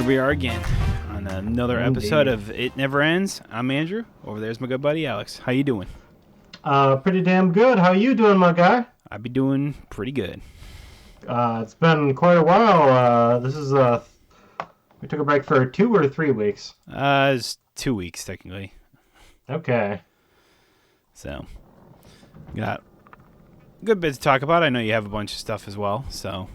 Here we are again on another episode of It Never Ends. I'm Andrew. Over there's my good buddy Alex. How you doing? Pretty damn good. How you doing, my guy? I be doing pretty good. It's been quite a while. We took a break for 2 or 3 weeks. It's 2 weeks technically. Okay. So, got a good bit to talk about. I know you have a bunch of stuff as well, so.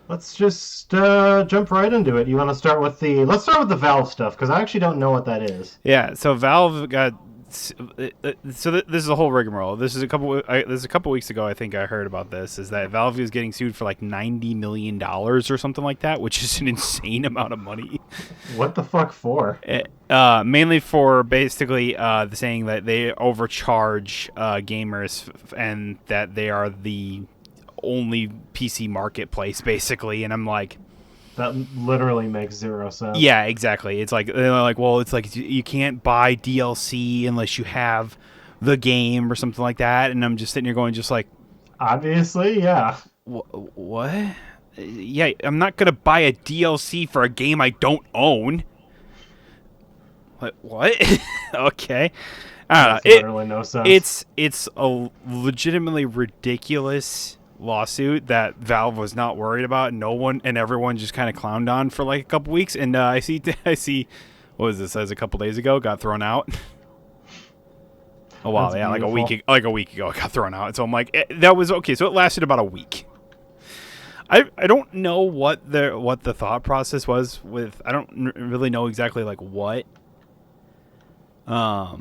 Let's just jump right into it. You want to start with let's start with the Valve stuff, because I actually don't know what that is. Yeah, so Valve got... this is a whole rigmarole. This is a couple weeks ago, I think I heard about this, is that Valve is getting sued for like $90 million or something like that, which is an insane amount of money. What the fuck for? Mainly for basically saying that they overcharge gamers and that they are the only PC marketplace, basically. And I'm like... That literally makes zero sense. Yeah, exactly. It's like, they're like, well, it's like you can't buy DLC unless you have the game or something like that. And I'm just sitting here going just like... Obviously, yeah. What? Yeah, I'm not going to buy a DLC for a game I don't own. What? Okay. I don't know. Literally no sense. It's a legitimately ridiculous lawsuit that Valve was not worried about. No one and everyone just kind of clowned on for like a couple weeks. And I see, what was this? As a couple days ago, got thrown out. Oh wow, That's yeah, beautiful. like a week ago, it got thrown out. So I'm like, that was okay. So it lasted about a week. I don't know what the thought process was with. I don't really know exactly like what, or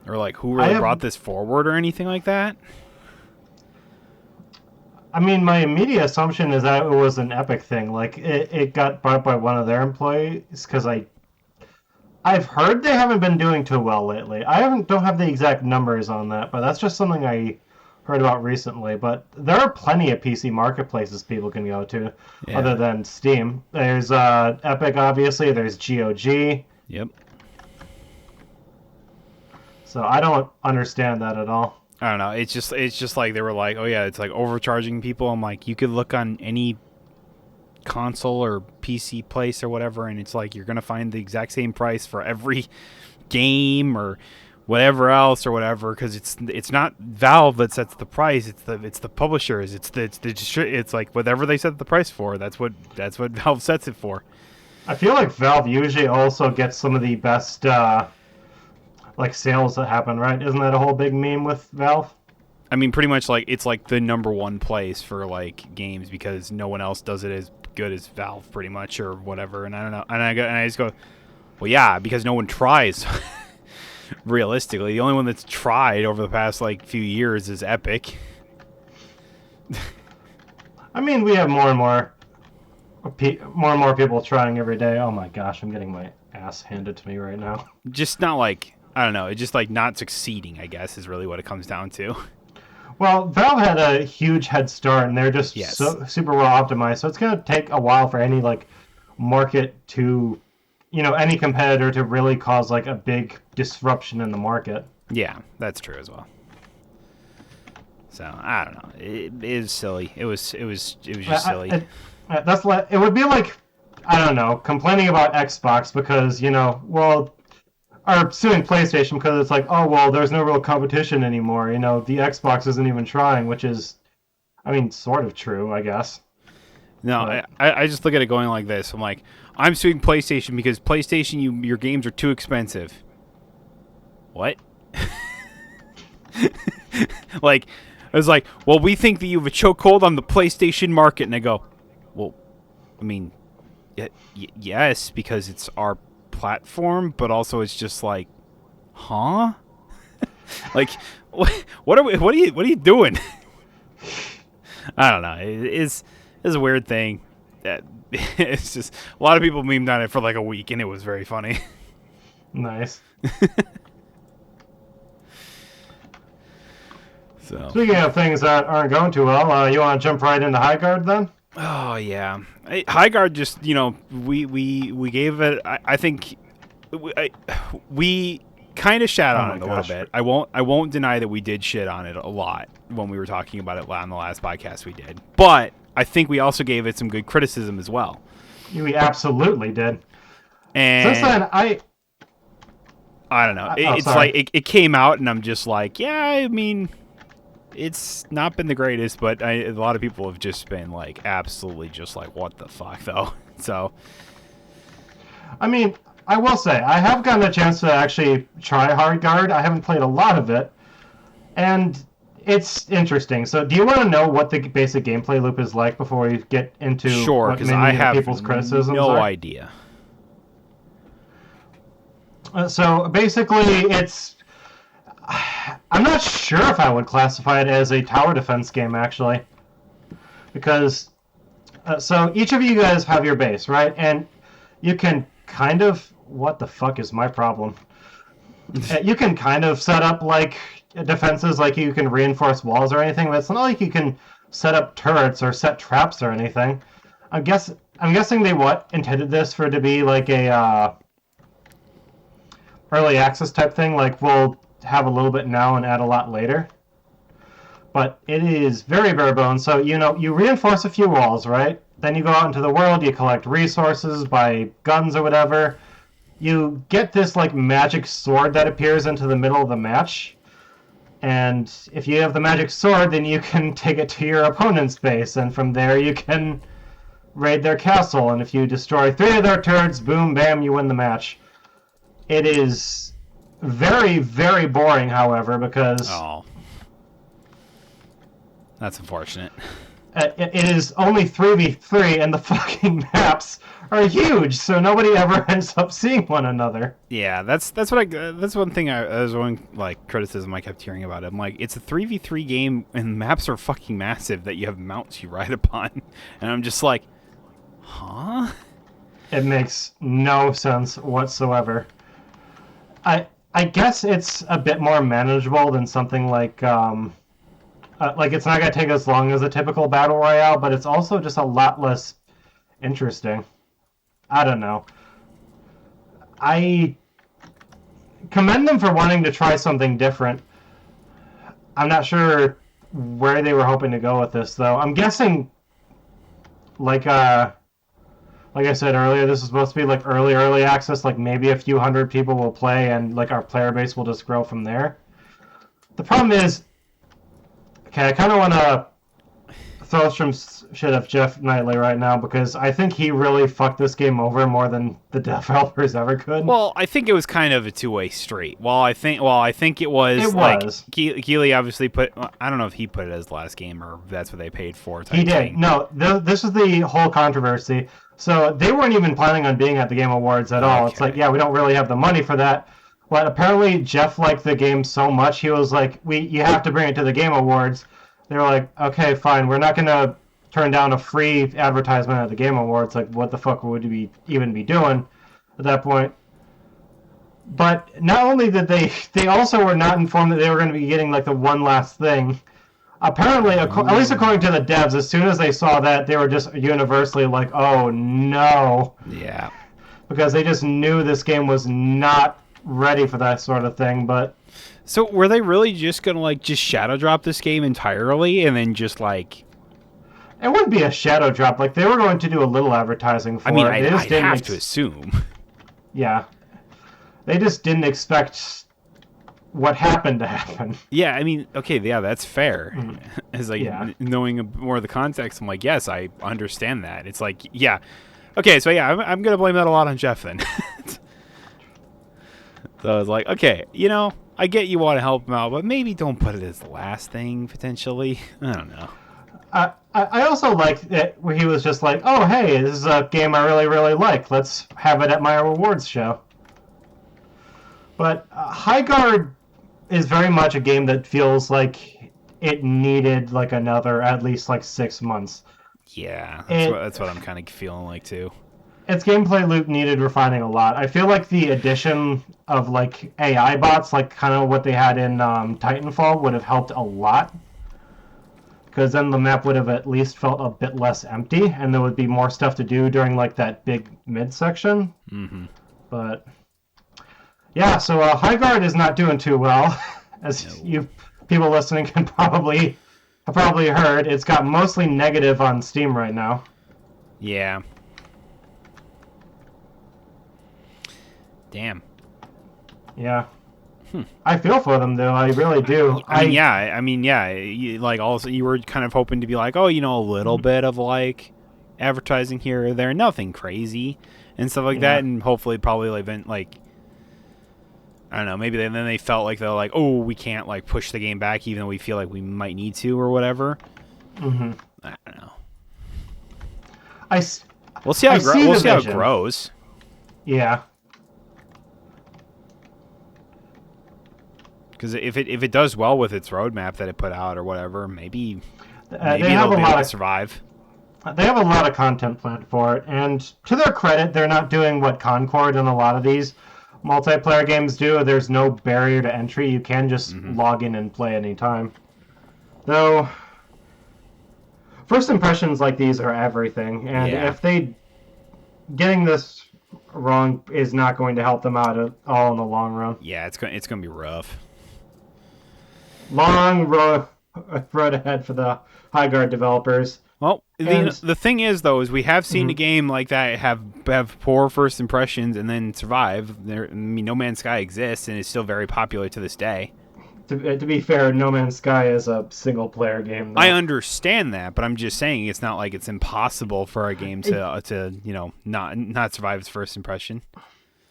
like who really brought this forward or anything like that. I mean, my immediate assumption is that it was an Epic thing. Like, it got brought up by one of their employees, because I've heard they haven't been doing too well lately. Don't have the exact numbers on that, but that's just something I heard about recently. But there are plenty of PC marketplaces people can go to, other than Steam. There's Epic, obviously. There's GOG. Yep. So I don't understand that at all. I don't know. It's just like they were like, oh yeah, it's like overcharging people. I'm like, you could look on any console or PC place or whatever, and it's like you're gonna find the exact same price for every game or whatever else or whatever, because it's not Valve that sets the price. It's the publishers. It's like whatever they set the price for. That's what Valve sets it for. I feel like Valve usually also gets some of the best like sales that happen, right? Isn't that a whole big meme with Valve? I mean, pretty much like it's like the number one place for like games because no one else does it as good as Valve, pretty much, or whatever. And I don't know. And I just go, well, yeah, because no one tries. Realistically, the only one that's tried over the past like few years is Epic. I mean, we have more and more people trying every day. Oh my gosh, I'm getting my ass handed to me right now. Just not like, I don't know. It's just like not succeeding, I guess, is really what it comes down to. Well, Valve had a huge head start, and they're just Yes. so super well optimized. So it's going to take a while for any like market to, any competitor to really cause like a big disruption in the market. Yeah, that's true as well. So I don't know. It is silly. It was just silly. It would be like, I don't know, complaining about Xbox because or suing PlayStation because it's like, oh, well, there's no real competition anymore. The Xbox isn't even trying, which is, I mean, sort of true, I guess. No, I just look at it going like this. I'm like, I'm suing PlayStation because PlayStation, your games are too expensive. What? Like, I was like, well, we think that you have a chokehold on the PlayStation market. And I go, well, I mean, yes, because it's our platform, but also it's just like, huh? Like, what are you doing? I don't know. It's a weird thing. It's just a lot of people memed on it for like a week, and it was very funny. Nice. So, Speaking of things that aren't going too well, you want to jump right into Highguard then? oh yeah, Highguard just we gave it. I think we kind of shat on it a little bit. I won't deny that we did shit on it a lot when we were talking about it on the last podcast we did. But I think we also gave it some good criticism as well. We absolutely did. Since And then, I don't know. oh, It's sorry. like it came out, and I'm just like, yeah. I mean, it's not been the greatest, but a lot of people have just been like, absolutely, just like, what the fuck, though. So I mean, I will say I have gotten a chance to actually try Highguard. I haven't played a lot of it, and it's interesting. So, do you want to know what the basic gameplay loop is like before we get into sure, what because I many have people's criticisms no are? idea. So basically, it's. I'm not sure if I would classify it as a tower defense game, actually. Because. So each of you guys have your base, right? And you can kind of. What the fuck is my problem? You can kind of set up, like, defenses, like you can reinforce walls or anything, but it's not like you can set up turrets or set traps or anything. I'm guessing they intended this for it to be like a early access type thing, like we'll have a little bit now and add a lot later. But it is very bare bones. So, you reinforce a few walls, right? Then you go out into the world, you collect resources, buy guns or whatever. You get this, like, magic sword that appears into the middle of the match. And if you have the magic sword, then you can take it to your opponent's base, and from there you can raid their castle. And if you destroy 3 of their turrets, boom, bam, you win the match. It is very, very boring, however, because Oh, that's unfortunate. it is only 3v3, and the fucking maps are huge, so nobody ever ends up seeing one another. Yeah, that's one thing I was one like criticism I kept hearing about it. I'm like, it's a 3v3 game and maps are fucking massive that you have mounts you ride upon, and I'm just like, huh? It makes no sense whatsoever. I guess it's a bit more manageable than something like it's not gonna take as long as a typical battle royale, but it's also just a lot less interesting. I don't know. I commend them for wanting to try something different. I'm not sure where they were hoping to go with this, though. I'm guessing, like like I said earlier, this is supposed to be like early access. Like maybe a few hundred people will play, and like our player base will just grow from there. The problem is, okay, I kind of want to throw some shit at Geoff Knightley right now because I think he really fucked this game over more than the developers ever could. Well, I think it was kind of a two-way street. I think it was It like was. Keeley obviously put. I don't know if he put it as last game or that's what they paid for He type did. thing. No, this is the whole controversy. So they weren't even planning on being at the Game Awards at all. It's like, Okay. yeah, we don't really have the money for that. But apparently Geoff liked the game so much, he was like, you have to bring it to the Game Awards. They were like, okay, fine, we're not gonna turn down a free advertisement at the Game Awards. Like, what the fuck would we even be doing at that point? But not only did they also were not informed that they were going to be getting like the one last thing. Apparently, at least according to the devs, as soon as they saw that, they were just universally like, "Oh no," Yeah. because they just knew this game was not ready for that sort of thing. But So were they really just gonna like just shadow drop this game entirely and then just like? it wouldn't be a shadow drop. Like they were going to do a little advertising for I mean, it. They just I'd didn't. have to assume. Yeah, they just didn't expect what happened to happen. Yeah, I mean, okay, yeah, that's fair. As like Yeah. knowing more of the context, I'm like, yes, I understand that. It's like, yeah, okay, so yeah, I'm gonna blame that a lot on Geoff then. So I was like, okay, I get you want to help him out, but maybe don't put it as the last thing potentially. I don't know. I also like it where he was just like, "Oh, hey, this is a game I really, really like. Let's have it at my awards show." But Highguard is very much a game that feels like it needed like another at least like 6 months. Yeah, It that's what I'm kind of feeling like too. its gameplay loop needed refining a lot. I feel like the addition of like AI bots, like kind of what they had in Titanfall, would have helped a lot. Because then the map would have at least felt a bit less empty, and there would be more stuff to do during like that big mid section. Mm-hmm. But yeah, so Highguard is not doing too well, as No. you people listening can probably heard. It's got mostly negative on Steam right now. Yeah. Damn. Yeah. I feel for them though. I really do. I mean, yeah. Like, also, you were kind of hoping to be like, oh, a little bit of like advertising here or there, nothing crazy and stuff like that, and hopefully, probably like I don't know. Maybe then they felt like they're like, oh, we can't like push the game back, even though we feel like we might need to or whatever. Mm-hmm. I don't know. We'll see how it grows. Yeah. Because if it does well with its roadmap that it put out or whatever, maybe they have it'll be able to survive. They have a lot of content planned for it, and to their credit, they're not doing what Concord and a lot of these multiplayer games do. There's no barrier to entry. You can just log in and play anytime. Though, first impressions like these are everything, and if they getting this wrong is not going to help them out at all in the long run. Yeah, it's going to be rough. Long road ahead for the Highguard developers. Well, the thing is, though, is we have seen a game like that have poor first impressions and then survive. No Man's Sky exists and is still very popular to this day. To be fair, No Man's Sky is a single-player game, though. I understand that, but I'm just saying it's not like it's impossible for a game to not survive its first impression.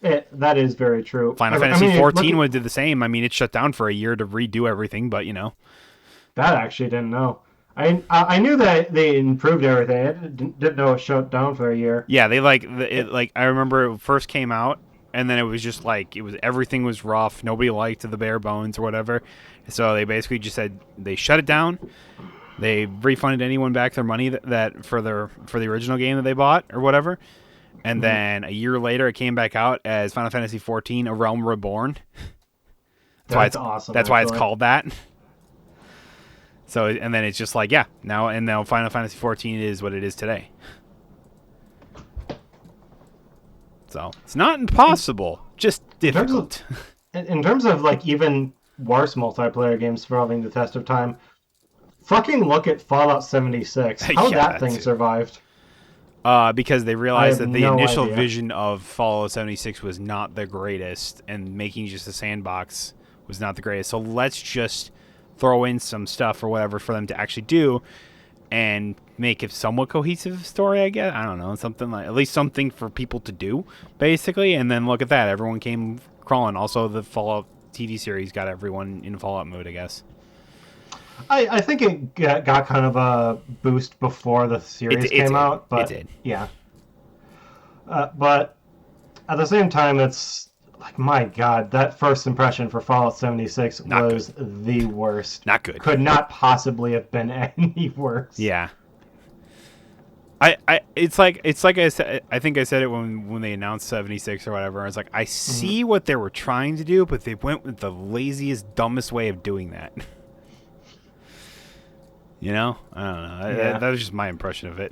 That is very true. Final Fantasy 14 did the same. I mean, it shut down for a year to redo everything, but That I actually didn't know. I knew that they improved everything. I didn't know it shut down for a year. Yeah, they I remember it first came out, and then it was just like everything was rough. Nobody liked the bare bones or whatever. So they basically just said they shut it down. They refunded anyone back their money that for the original game that they bought or whatever. And then a year later, it came back out as Final Fantasy 14: A Realm Reborn. That's awesome. That's why it's called that. So, and then it's just like, now Final Fantasy 14 is what it is today. So, it's not impossible, just difficult. In terms of like even worse multiplayer games surviving the test of time, fucking look at Fallout 76. How that thing survived. Because they realized that the initial vision of Fallout 76 was not the greatest, and making just a sandbox was not the greatest. So let's just throw in some stuff or whatever for them to actually do and make a somewhat cohesive story, I guess. I don't know, something like, at least something for people to do, basically. And then look at that. Everyone came crawling. Also, the Fallout TV series got everyone in Fallout mode, I guess. I think it got kind of a boost before the series came out. But it did. Yeah. But at the same time, it's like, my God, that first impression for Fallout 76 was the worst. Not good. Could not possibly have been any worse. Yeah. It's like I said. I think I said it when they announced 76 or whatever. I was like, I see what they were trying to do, but they went with the laziest, dumbest way of doing that. I don't know. Yeah. That was just my impression of it.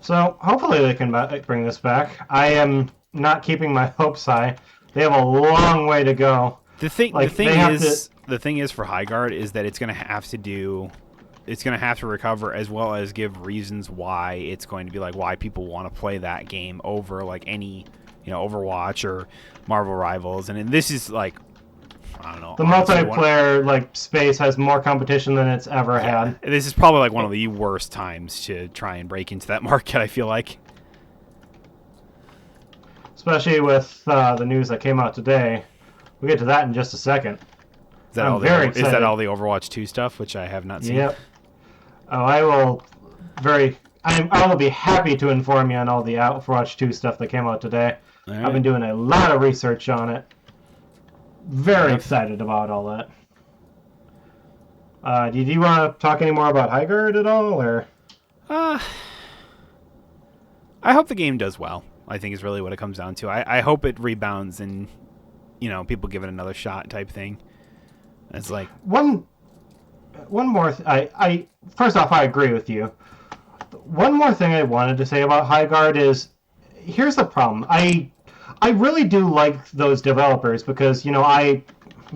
So hopefully they can bring this back. I am not keeping my hopes high. They have a long way to go. The thing is for Highguard is that it's going to have to recover, as well as give reasons why it's going to be like why people want to play that game over like any Overwatch or Marvel Rivals. And this is like, I don't know. The multiplayer space has more competition than it's ever had. This is probably like one of the worst times to try and break into that market, I feel like. Especially with the news that came out today. We'll get to that in just a second. Is that all the Overwatch 2 stuff, which I have not seen? Yep. Oh, I will be happy to inform you on all the Overwatch 2 stuff that came out today. Right. I've been doing a lot of research on it. Very excited about all that. Did you want to talk any more about Highguard at all, or? I hope the game does well. I think is really what it comes down to. I hope it rebounds and people give it another shot type thing. It's like one more. First off, I agree with you. One more thing I wanted to say about Highguard is, here's the problem. I really do like those developers because I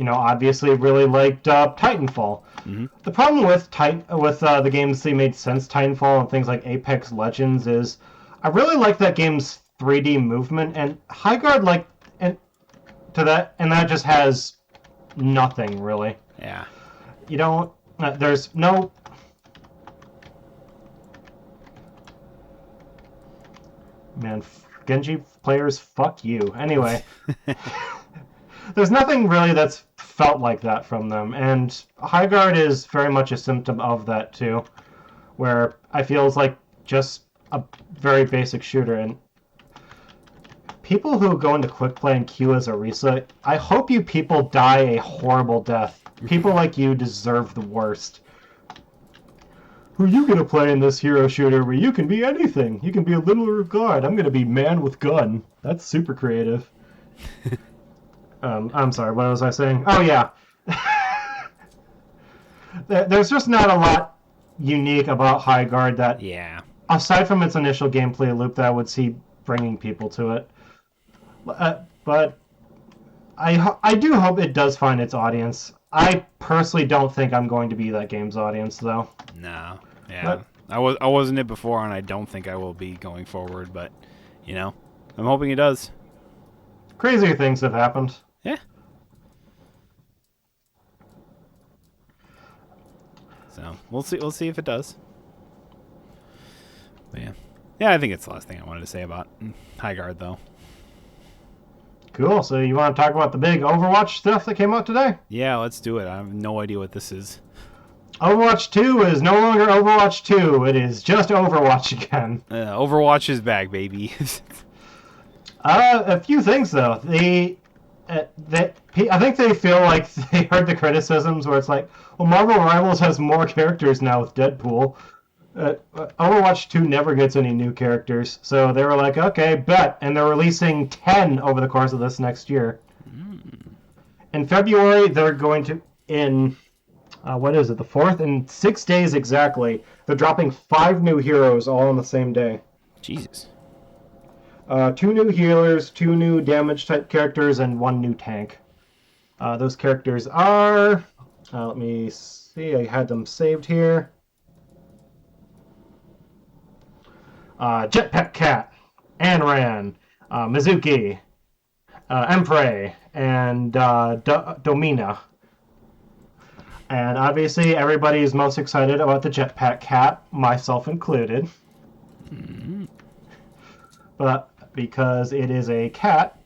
obviously really liked Titanfall. The problem with the games they made since Titanfall and things like Apex Legends is I really like that game's 3D movement, and Highguard that just has nothing really. Yeah. You don't. There's no. Man, Genji players, fuck you. Anyway, there's nothing really that's felt like that from them, and Highguard is very much a symptom of that too, where I feel it's like just a very basic shooter, and people who go into quick play and queue as Orisa, I hope you people die a horrible death. People like you deserve the worst. Who are you gonna play in this hero shooter where you can be anything? You can be a little guard. I'm gonna be man with gun. That's super creative. I'm sorry, what was I saying? Oh yeah. There's just not a lot unique about Highguard that, Yeah. aside from its initial gameplay loop, that I would see bringing people to it. But I do hope it does find its audience. I personally don't think I'm going to be that game's audience, though. No. Yeah. But- I wasn't it before, and I don't think I will be going forward. But I'm hoping it does. Crazier things have happened. Yeah. So we'll see. We'll see if it does. But yeah. I think it's the last thing I wanted to say about Highguard, though. Cool. So you want to talk about the big Overwatch stuff that came out today? Yeah, let's do it. I have no idea what this is. Overwatch 2 is no longer Overwatch 2. It is just Overwatch again. Overwatch is back, baby. A few things, though. I think they feel like they heard the criticisms where it's like, well, Marvel Rivals has more characters now with Deadpool. Overwatch 2 never gets any new characters, so they were like, okay, bet. And they're releasing 10 over the course of this next year. In February, they're going to, what is it, the 4th? In 6 days exactly, they're dropping 5 new heroes all on the same day. Jesus. 2 new healers, 2 new damage-type characters, and 1 new tank. Those characters are... let me see, I had them saved here. Jetpack Cat, Anran, Mizuki, Empray, and Domina. And obviously, everybody's most excited about the Jetpack Cat, myself included. But because it is a cat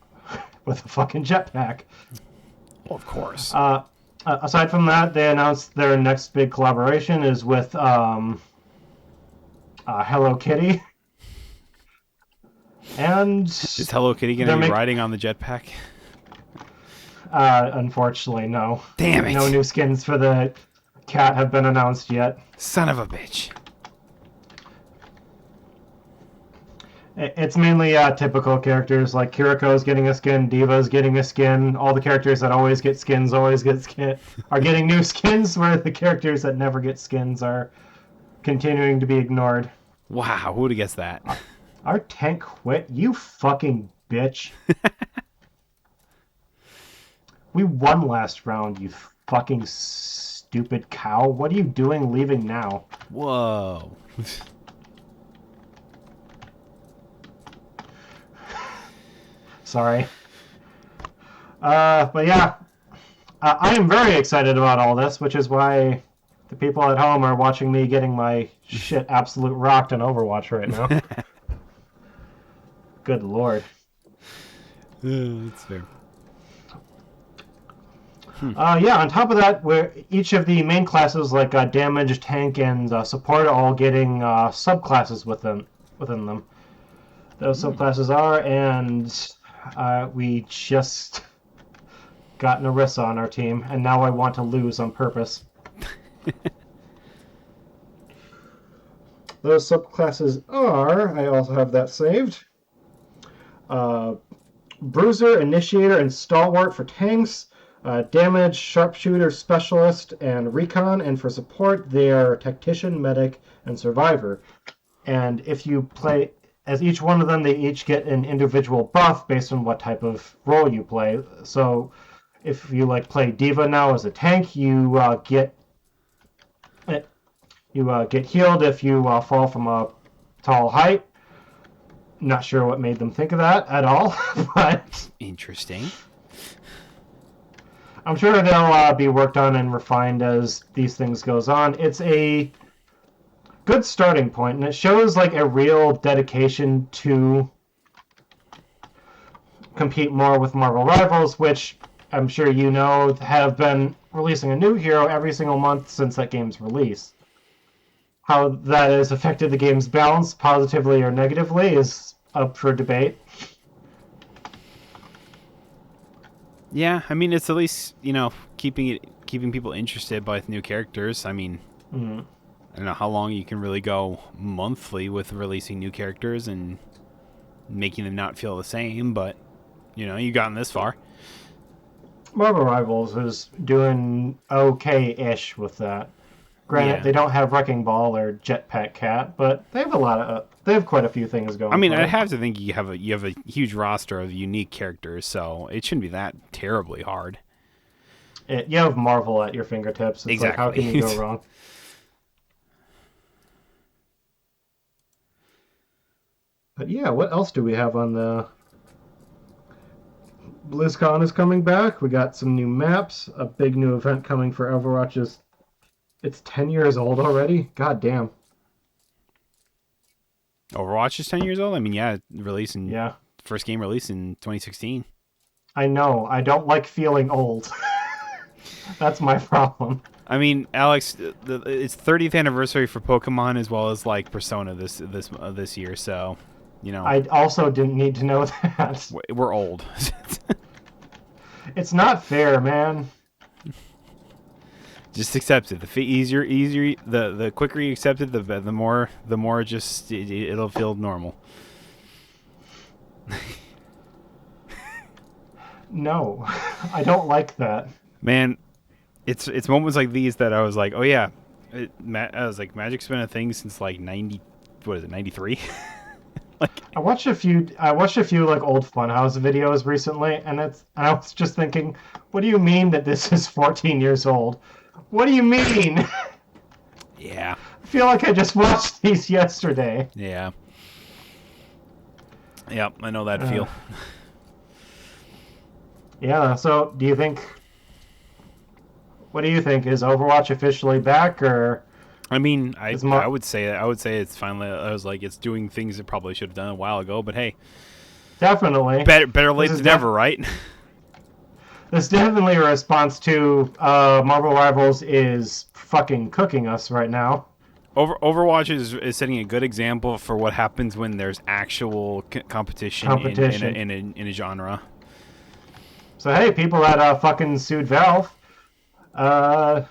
with a fucking jetpack. Well, of course. Aside from that, they announced their next big collaboration is with Hello Kitty. And Is Hello Kitty going to be riding on the jetpack? Unfortunately, no. Damn it. No new skins for the cat have been announced yet. Son of a bitch. It's mainly typical characters, like Kiriko's getting a skin, Diva's getting a skin. All the characters that always get skins are getting new skins, where the characters that never get skins are continuing to be ignored. Wow, who would have guessed that? Our tank quit? You fucking bitch. We won last round, you fucking stupid cow. What are you doing leaving now? Whoa. Sorry. But yeah, I am very excited about all this, which is why the people at home are watching me getting my shit absolute rocked in Overwatch right now. Good lord. That's fair. Yeah, on top of that, where each of the main classes, like damage, tank, and support, are all getting subclasses within them. Those subclasses are, and we just got Narissa on our team, and now I want to lose on purpose. Those subclasses are, I also have that saved, Bruiser, Initiator, and Stalwart for tanks, Damage, Sharpshooter, Specialist, and Recon, and for support, they are Tactician, Medic, and Survivor. And if you play as each one of them, they each get an individual buff based on what type of role you play. So if you play Diva now as a tank, you get You get healed if you fall from a tall height. Not sure what made them think of that at all, but Interesting. I'm sure they'll be worked on and refined as these things goes on. It's a good starting point, and it shows like a real dedication to compete more with Marvel Rivals, which I'm sure you know have been releasing a new hero every single month since that game's release. How that has affected the game's balance positively or negatively is up for debate. Yeah, I mean, it's at least, keeping people interested by new characters. I mean, Mm. I don't know how long you can really go monthly with releasing new characters and making them not feel the same, but you've gotten this far. Marvel Rivals is doing okay-ish with that. Granted, Yeah. they don't have Wrecking Ball or Jetpack Cat, but they have quite a few things going I mean, for I them. have to think you have a huge roster of unique characters, so it shouldn't be that terribly hard. You have Marvel at your fingertips. It's like, how can you Exactly. go wrong? But yeah, what else do we have on the BlizzCon is coming back. We got some new maps, a big new event coming for Overwatch. It's 10 years old already. God damn. Overwatch is 10 years old? I mean, yeah, Yeah, first game released in 2016. I know. I don't like feeling old. That's my problem. I mean, Alex, it's 30th anniversary for Pokemon as well as like Persona this year, so I also didn't need to know that. we're old. It's not fair, man. Just accept it. The easier, the quicker you accept it, the more just it'll feel normal. No, I don't like that. Man, it's moments like these that I was like, oh yeah, I was like, Magic's been a thing since like 90, what is it, 93? Like, I watched a few like old Funhouse videos recently, and I was just thinking, what do you mean that this is 14 years old? What do you mean? yeah, I feel like I just watched these yesterday. yeah, yeah. I know that Uh, feel. yeah, so what do you think? Is Overwatch officially back, or I mean, is I would say it's finally. I was like, it's doing things it probably should have done a while ago, but hey, definitely better late this is than never, right? this is definitely a response to Marvel Rivals is fucking cooking us right now. Overwatch is setting a good example for what happens when there's actual competition Competition. in a genre. So hey, people that fucking sued Valve, uh,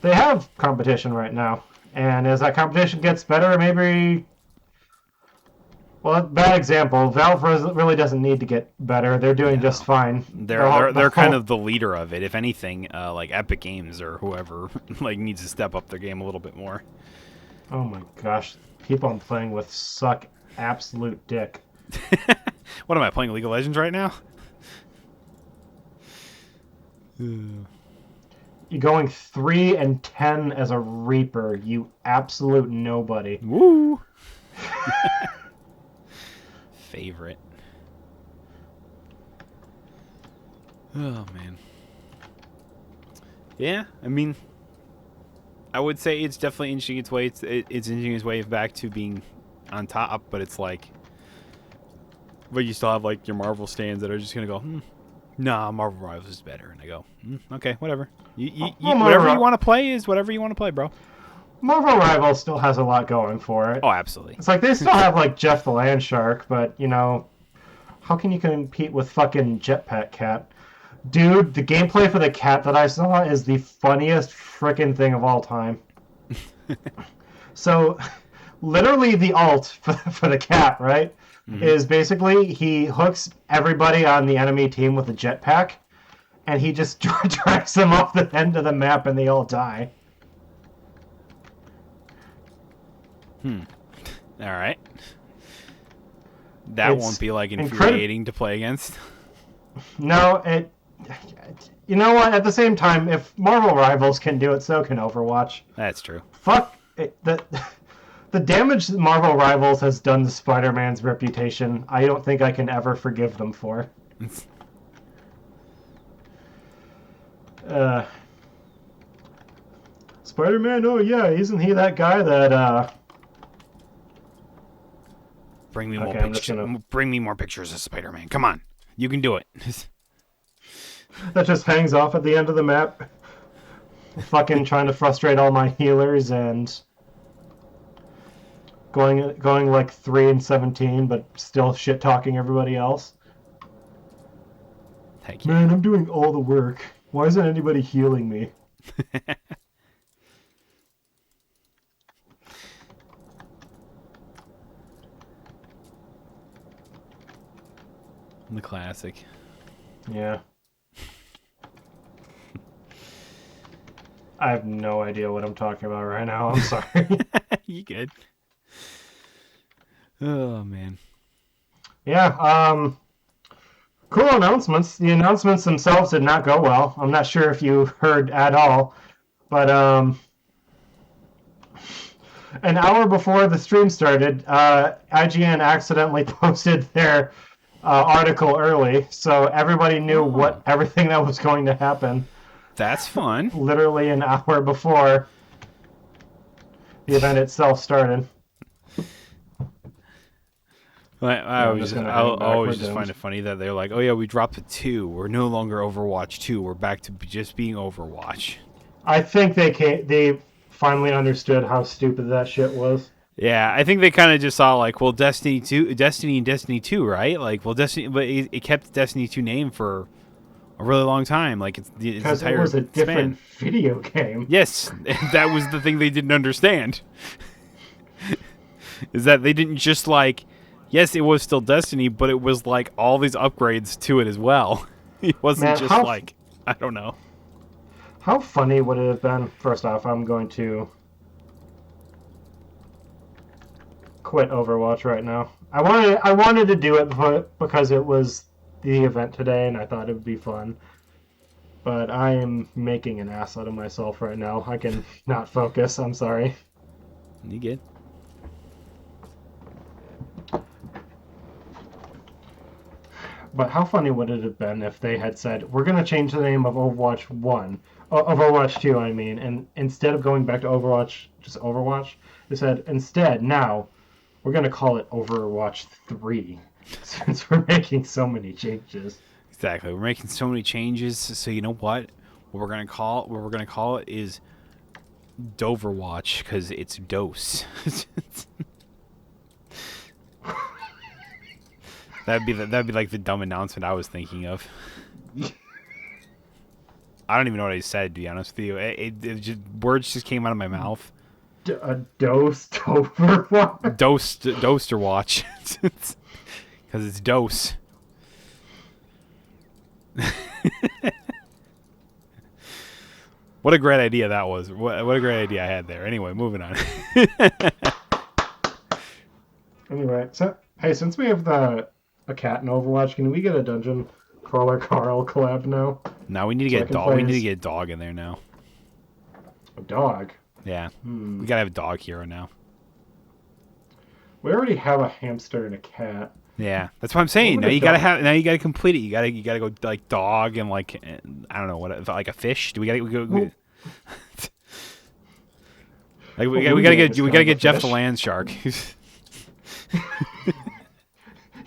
they have competition right now, and as that competition gets better, maybe. Well, bad example. Valve really doesn't need to get better. They're doing No. just fine. They're kind of the leader of it. If anything, like Epic Games or whoever like needs to step up their game a little bit more. Oh my gosh, people I'm playing with suck absolute dick. What am I playing League of Legends right now? You're going 3-10 as a Reaper, you absolute nobody. Woo! Favorite. Oh man. Yeah, I mean, I would say it's definitely inching its way. It's inching its way back to being on top, but it's like, but you still have like your Marvel stands that are just gonna go, nah, Marvel Rivals is better, and I go, okay, whatever. Well, Whatever you want to play is whatever you want to play, bro. Marvel Rivals still has a lot going for it. Oh, absolutely. It's like they still have like Jeff the Landshark, but how can you compete with fucking Jetpack Cat? Dude, the gameplay for the cat that I saw is the funniest freaking thing of all time. So, literally, the alt for the cat, right, is basically he hooks everybody on the enemy team with a jetpack, and he just drags them off the end of the map, and they all die. All right. That It's won't be like infuriating to play against. No, You know what? At the same time, if Marvel Rivals can do it, so can Overwatch. That's true. Fuck it, the damage that Marvel Rivals has done to Spider-Man's reputation. I don't think I can ever forgive them for. Uh, Spider-Man. Oh yeah, isn't he that guy that? Bring me more Okay, I'm just pictures. gonna. Bring me more pictures of Spider-Man. Come on, you can do it. That just hangs off at the end of the map. Fucking trying to frustrate all my healers and going like 3-17, but still shit talking everybody else. Heck Man, yeah. I'm doing all the work. Why isn't anybody healing me? The classic. Yeah. I have no idea what I'm talking about right now. I'm sorry. You good? Oh man. Yeah, cool announcements. The announcements themselves did not go well. I'm not sure if you heard at all, but an hour before the stream started, IGN accidentally posted their article early, so everybody knew Oh, what everything that was going to happen. that's fun. Literally an hour before the event itself started. I Yeah, I'm always just just gonna I hang back. We're always just find doomed. it funny that they're like, oh yeah, we dropped it 2. We're no longer Overwatch 2. We're back to just being Overwatch. I think they finally understood how stupid that shit was. Yeah, I think they kind of just saw like, well, Destiny 2, Destiny and Destiny 2, right? Like, well, Destiny, but it kept Destiny 2 name for a really long time, like its Because it entire was a span. different video game. Yes, that was the thing they didn't understand. Is that they didn't just like, yes, it was still Destiny, but it was like all these upgrades to it as well. It wasn't Man, just like, I don't know. how funny would it have been? First off, I'm going to quit Overwatch right now. I wanted to do it because it was the event today, and I thought it would be fun. But I am making an ass out of myself right now. I can not focus. I'm sorry. You good? But how funny would it have been if they had said, "We're going to change the name of Overwatch 1, Overwatch 2, I mean," and instead of going back to Overwatch, just Overwatch, they said, "Instead, now we're going to call it Overwatch 3 since we're making so many changes." Exactly. We're making so many changes, so you know what? What we're gonna call it is Doverwatch because it's dose. That'd be like the dumb announcement I was thinking of. I don't even know what I said, to be honest with you. It just words just came out of my mouth. A dose Overwatch? Doster watch, because it's dose. What a great idea that was. What a great idea I had there. Anyway, moving on. Anyway, so, hey, since we have a cat in Overwatch, can we get a Dungeon Crawler Carl collab now? Now we need to So I get a can dog. play We need to as get a dog in there now. a dog. Yeah, we gotta have a dog hero now. We already have a hamster and a cat. Yeah, that's what I'm What saying. would Now a you gotta dog? have. Now you gotta complete it. You gotta go like dog and like I don't know what like a fish. Do we gotta go? Well, Like well, Blue Game is we kind gotta of a get Jeff the fish. land shark.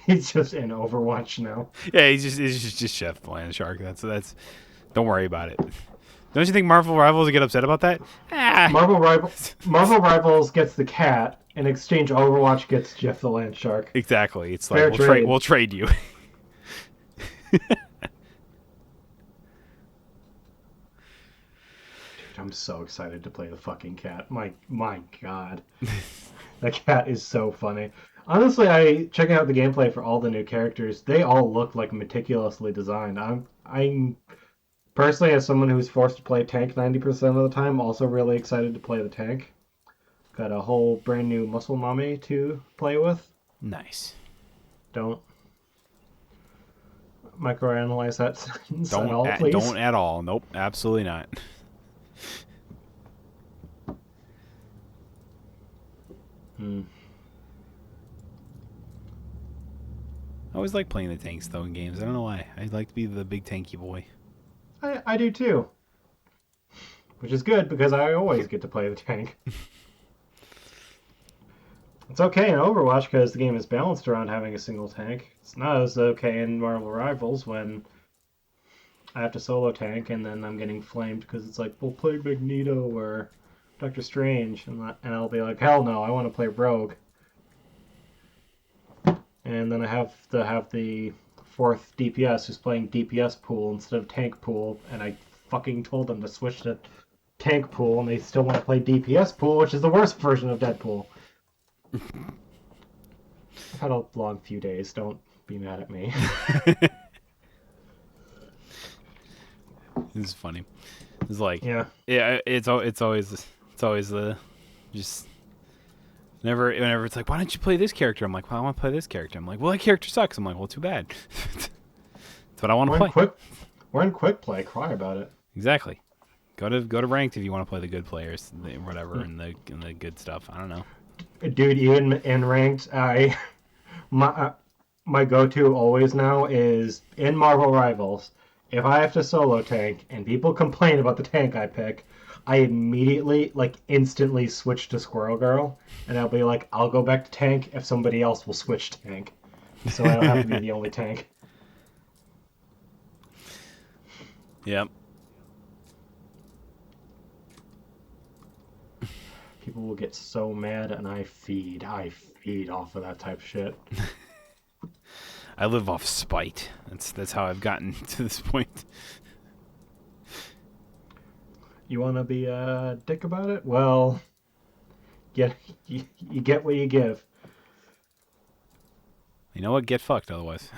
He's just in Overwatch now. Yeah, he's just Jeff the land shark. That's. Don't worry about it. Don't you think Marvel Rivals would get upset about that? Ah. Marvel Rivals gets the cat. In exchange, Overwatch gets Jeff the Land Shark. Exactly. It's like Fair trade. we'll trade you. Dude, I'm so excited to play the fucking cat. My God, that cat is so funny. Honestly, I checking out the gameplay for all the new characters. They all look like meticulously designed. I'm personally, as someone who's forced to play tank 90% of the time, also really excited to play the tank. Got a whole brand new muscle mommy to play with. Nice. Don't. microanalyze that sentence at all, please. Don't at all. Nope, absolutely not. Hmm. I always like playing the tanks though in games. I don't know why. I like to be the big tanky boy. I do too, which is good because I always get to play the tank. It's okay in Overwatch because the game is balanced around having a single tank. It's not as okay in Marvel Rivals when I have to solo tank and then I'm getting flamed because it's like, well, play Magneto or Doctor Strange, and I'll be like, hell no, I want to play Rogue. And then I have to have the fourth DPS who's playing DPS pool instead of tank pool, and I fucking told them to switch to tank pool, and they still want to play DPS pool, which is the worst version of Deadpool. I've had a long few days. Don't be mad at me. It's funny. It's like, Yeah. it's always the just whenever it's like, why don't you play this character? I'm like, well, I want to play this character. I'm like, well, that character sucks. I'm like, well, too bad. That's what I want to play. We're in quick play. Cry about it. Exactly. Go to ranked if you want to play the good players, whatever, and the good stuff. I don't know. Dude, even in ranked, my go-to always now is in Marvel Rivals. If I have to solo tank and people complain about the tank I pick, I immediately, like, instantly switch to Squirrel Girl, and I'll be like, I'll go back to tank if somebody else will switch to tank, so I don't have to be the only tank. Yep. People will get so mad, and I feed off of that type of shit. I live off spite. That's how I've gotten to this point. You want to be a dick about it? Well, you get what you give. You know what? Get fucked otherwise.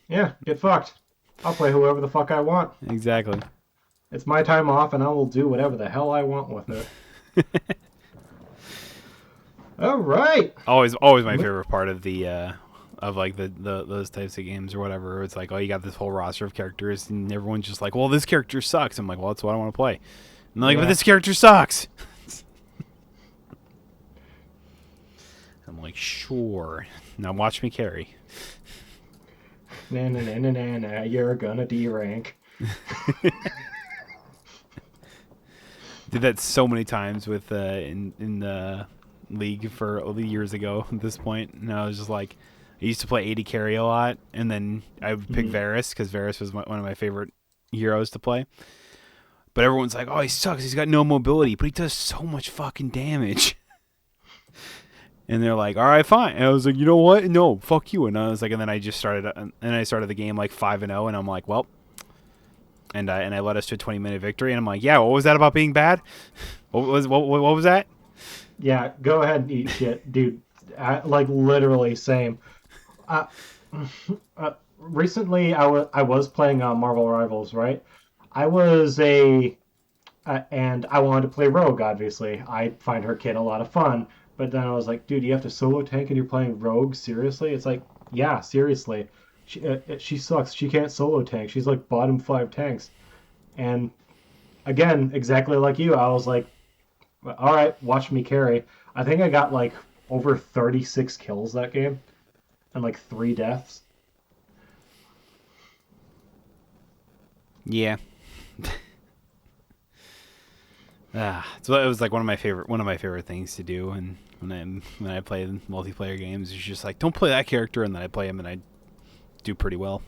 Yeah, get fucked. I'll play whoever the fuck I want. Exactly. It's my time off, and I will do whatever the hell I want with it. All right. Always my favorite part of the of like the those types of games or whatever. It's like, oh, you got this whole roster of characters, and everyone's just like, well, this character sucks. I'm like, well, that's what I want to play. And they're like, but this character sucks. I'm like, sure. Now watch me carry. Na, you're gonna D rank. Did that so many times with in the league for years ago at this point. And I was just like, I used to play AD carry a lot, and then I would pick Varus because Varus was one of my favorite heroes to play. But everyone's like, oh, he sucks. He's got no mobility, but he does so much fucking damage. And they're like, all right, fine. And I was like, you know what? No, fuck you. And I was like, and then I just started, the game like 5-0, and I'm like, well, and I led us to a 20-minute victory, and I'm like, yeah, what was that about being bad? What was that? Yeah, go ahead and eat shit, dude. Like literally same. Recently, I was playing Marvel Rivals, right? I was and I wanted to play Rogue. Obviously, I find her kit a lot of fun. But then I was like, dude, you have to solo tank and you're playing Rogue? Seriously? It's like, yeah, seriously. She sucks. She can't solo tank. She's like bottom 5 tanks. And again, exactly like you, I was like, all right, watch me carry. I think I got like over 36 kills that game and like 3 deaths. Yeah. So it was like one of my favorite things to do, and when I play multiplayer games, it's just like, don't play that character, and then I play him and I do pretty well.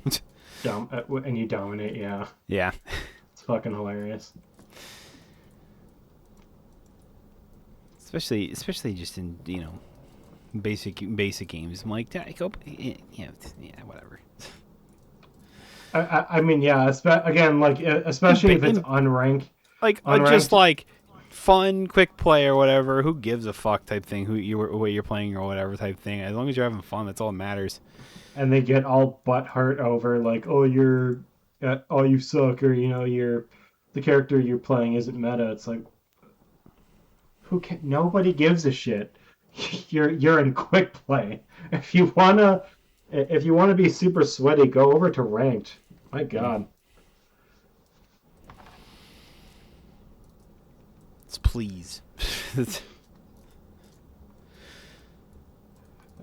And you dominate, yeah. Yeah. It's fucking hilarious. Especially just in, basic games. I'm like, yeah, whatever. I mean, yeah, again, like, especially if it's unranked. Like, just like fun, quick play or whatever. Who gives a fuck type thing? What you're playing or whatever type thing. As long as you're having fun, that's all that matters. And they get all butthurt over like, oh, you suck, or the character you're playing isn't meta. It's like, nobody gives a shit. You're in quick play. If you wanna If you want to be super sweaty, go over to ranked. My Mm. God. Let's please.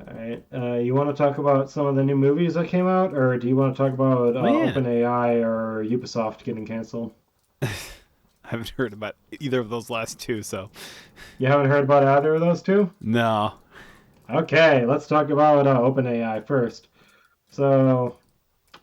All right. You want to talk about some of the new movies that came out, or do you want to talk about Oh yeah. OpenAI or Ubisoft getting canceled? I haven't heard about either of those last two, so You haven't heard about either of those two? no. Okay, let's talk about OpenAI first. So,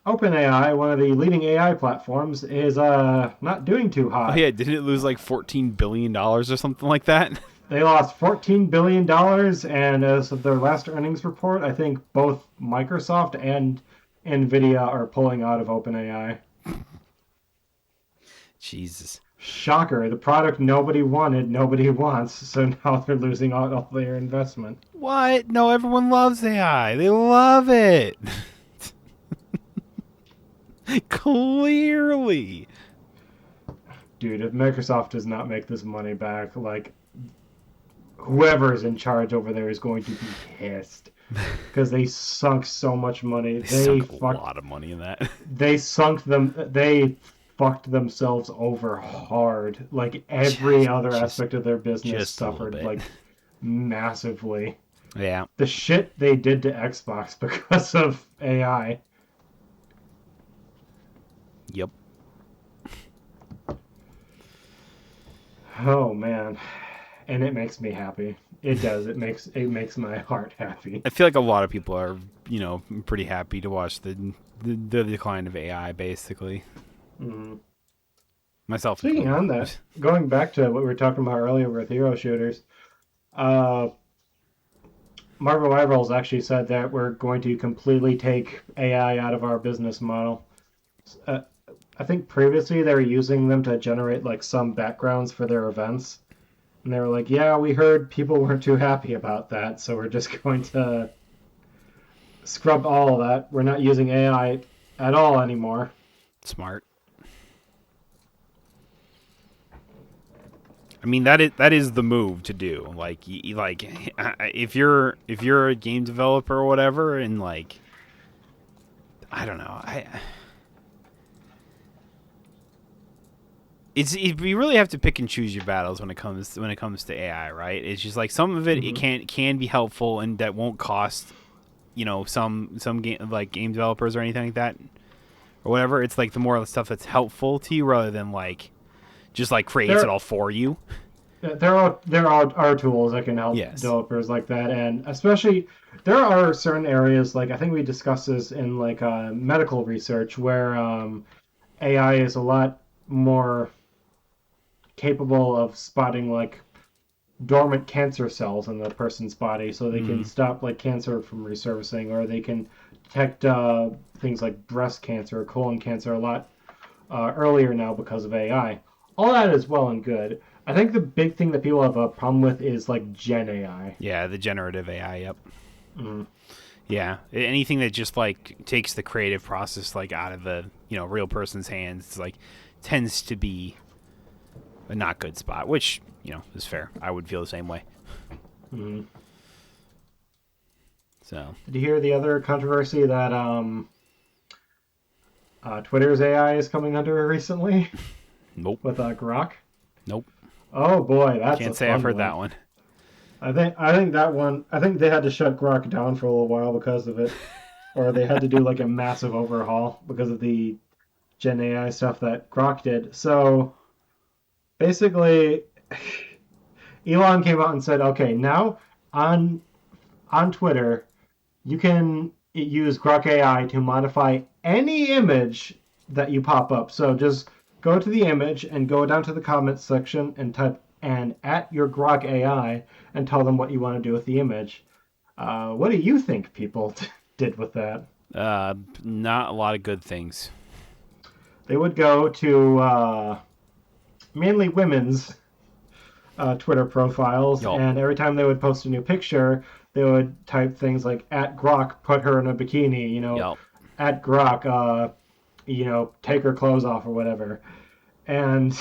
OpenAI, one of the leading AI platforms, is not doing too Oh hot. yeah, didn't it lose like $14 billion or something like that? They lost $14 billion, and as of their last earnings report, I think both Microsoft and Nvidia are pulling out of OpenAI. Jesus. Shocker, the product nobody wanted, nobody wants, so now they're losing all their investment. What? No, everyone loves AI. They love it. Clearly. Dude, if Microsoft does not make this money back, like, whoever is in charge over there is going to be pissed. Because they sunk so much money. They sunk a lot of money in that. They fucked themselves over hard. Like every other just, aspect of their business just a little suffered bit. like massively. Yeah. The shit they did to Xbox because of AI. Yep. Oh man. And it makes me happy. It does. It makes my heart happy. I feel like a lot of people are, pretty happy to watch the decline of AI, basically. Mm. Myself Speaking included. on that, going back to what we were talking about earlier with hero shooters, uh, Marvel Rivals actually said that we're going to completely take AI out of our business model. Uh, I think previously they were using them to generate like some backgrounds for their events, and they were like, "Yeah, we heard people weren't too happy about that, so we're just going to scrub all of that. We're not using AI at all anymore." Smart. I mean that is the move to do. Like if you're a game developer or whatever, and like I don't know, you really have to pick and choose your battles when it comes to AI, right? It's just like some of it Mm-hmm. can be helpful and that won't cost some game developers or anything like that or whatever. It's like the more stuff that's helpful to you rather than like just like creates it There, all for you. there are tools that can help Yes. developers like that, and especially there are certain areas like I think we discussed this in like medical research where AI is a lot more capable of spotting like dormant cancer cells in the person's body, so they can Mm. stop like cancer from resurfacing, or they can detect things like breast cancer or colon cancer a lot earlier now because of AI. All that is well and good. I think the big thing that people have a problem with is like Gen AI. Yeah, the generative AI. Yep. Mm. Yeah, anything that just like takes the creative process like out of the real person's hands, it's like tends to be a not good spot, which is fair. I would feel the same way. Mm. So Did you hear the other controversy that Twitter's AI is coming under recently nope, with Grok? nope. Oh boy, that's a Can't say I've fun heard one. that one. I think that one. I think they had to shut Grok down for a little while because of it, or they had to do like a massive overhaul because of the Gen AI stuff that Grok did. So basically, Elon came out and said, "Okay, now on on Twitter, you can use Grok AI to modify any image that you pop up. So just go to the image and go down to the comments section and type and at your Grok AI and tell them what you want to do with the image." What do you think people did with that? Not a lot of good things. They would go to mainly women's Twitter profiles, Yup. and every time they would post a new picture, they would type things like "at Grok, put her in a bikini," Yup. "at Grok, take her clothes off" or whatever. And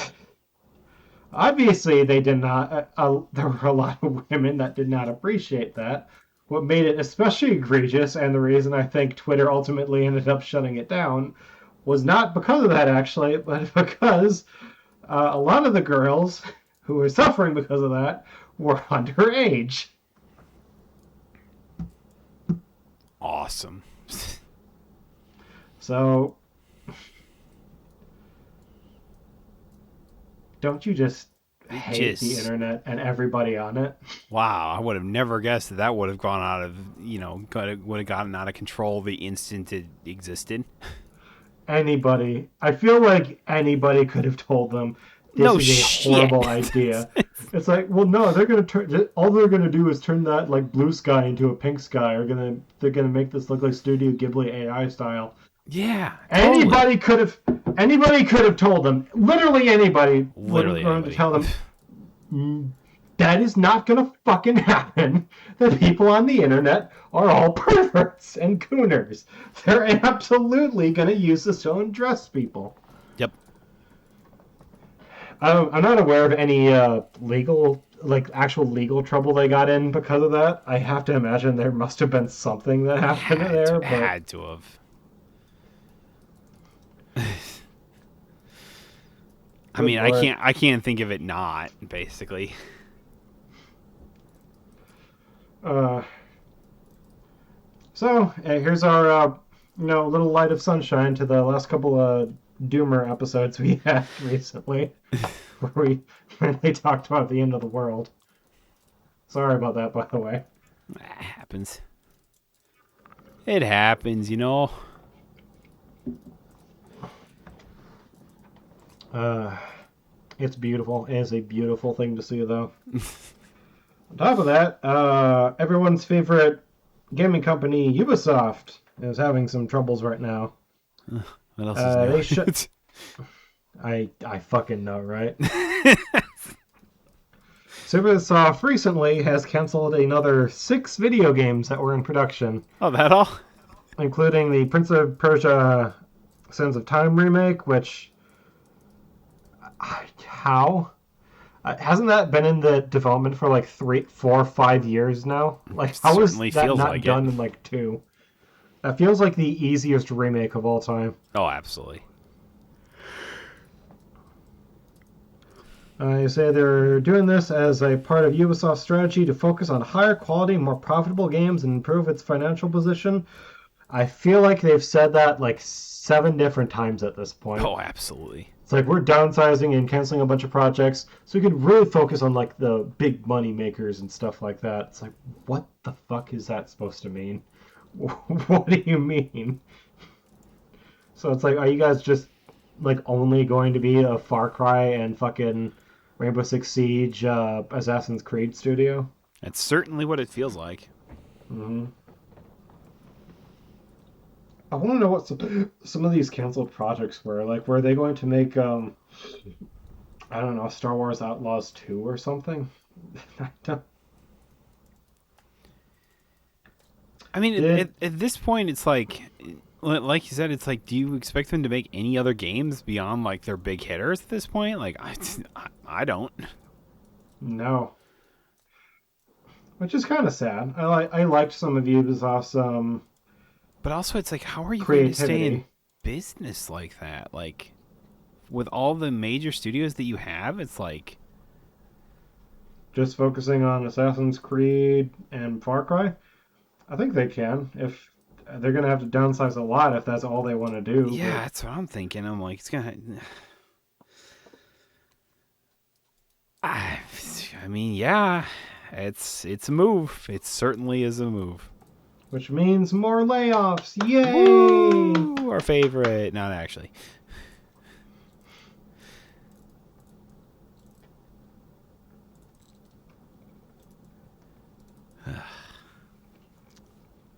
obviously, they did not. There were a lot of women that did not appreciate that, what made it especially egregious, and the reason I think Twitter ultimately ended up shutting it down, was not because of that actually, but because a lot of the girls who were suffering because of that were underage. Awesome. So, don't you just hate the internet and everybody on it? Wow, I would have never guessed that that would have gone out of, would have gotten out of control the instant it existed. Anybody. I feel like anybody could have told them this No is a shit. horrible idea. It's like, well, no, they're gonna turn. All they're gonna do is turn that like blue sky into a pink sky. They're gonna make this look like Studio Ghibli AI style. Yeah, totally. Anybody could have. Anybody could have told them. Literally anybody would have Literally learned to anybody. tell them. That is not gonna fucking happen. The people on the internet are all perverts and gooners. They're absolutely gonna use this to undress people. Yep. I'm not aware of any legal, like actual legal trouble they got in because of that. I have to imagine there must have been something that happened there, but Had to have. I good mean, lord. I can't think of it not, basically. Uh, here's our little light of sunshine to the last couple of Doomer episodes we had recently, where we mainly talked about the end of the world. Sorry about that, by the way. It happens. It happens, you know. Uh, it's beautiful. It is a beautiful thing to see, though. On top of that, everyone's favorite gaming company, Ubisoft, is having some troubles right now. What else is new? They shut. I fucking know, right? Ubisoft recently has canceled another 6 video games that were in production, Oh, that all? including the Prince of Persia: Sands of Time remake, which how hasn't that been in the development for like 3, 4, 5 years now? Like, how is Certainly that feels not like done it. in like 2? That feels like the easiest remake of all time. Oh, absolutely. I say they're doing this as a part of Ubisoft's strategy to focus on higher quality, more profitable games and improve its financial position. I feel like they've said that like 7 different times at this point. Oh, absolutely. It's like we're downsizing and canceling a bunch of projects so we can really focus on like the big money makers and stuff like that. It's like, what the fuck is that supposed to mean? What do you mean? So it's like, are you guys just like only going to be a Far Cry and fucking Rainbow Six Siege, Assassin's Creed studio? That's certainly what it feels like. Mm-hmm. I want to know what some of these canceled projects were. Like, were they going to make, I don't know, Star Wars Outlaws 2 or something? I mean, Did at this point, it's like you said, it's like, do you expect them to make any other games beyond like their big hitters at this point? Like, I don't. no, which is kind of sad. I liked some of Ubisoft's But also, it's like, how are you going to stay in creativity. business like that? Like, with all the major studios that you have, it's like, Just focusing on Assassin's Creed and Far Cry. I think they can. If they're gonna have to downsize a lot if that's all they want to do. yeah, But that's what I'm thinking. I'm like, it's gonna. I, I mean, yeah, it's a move. It certainly is a move. which means more layoffs. Yay! Woo! Our favorite. Not actually.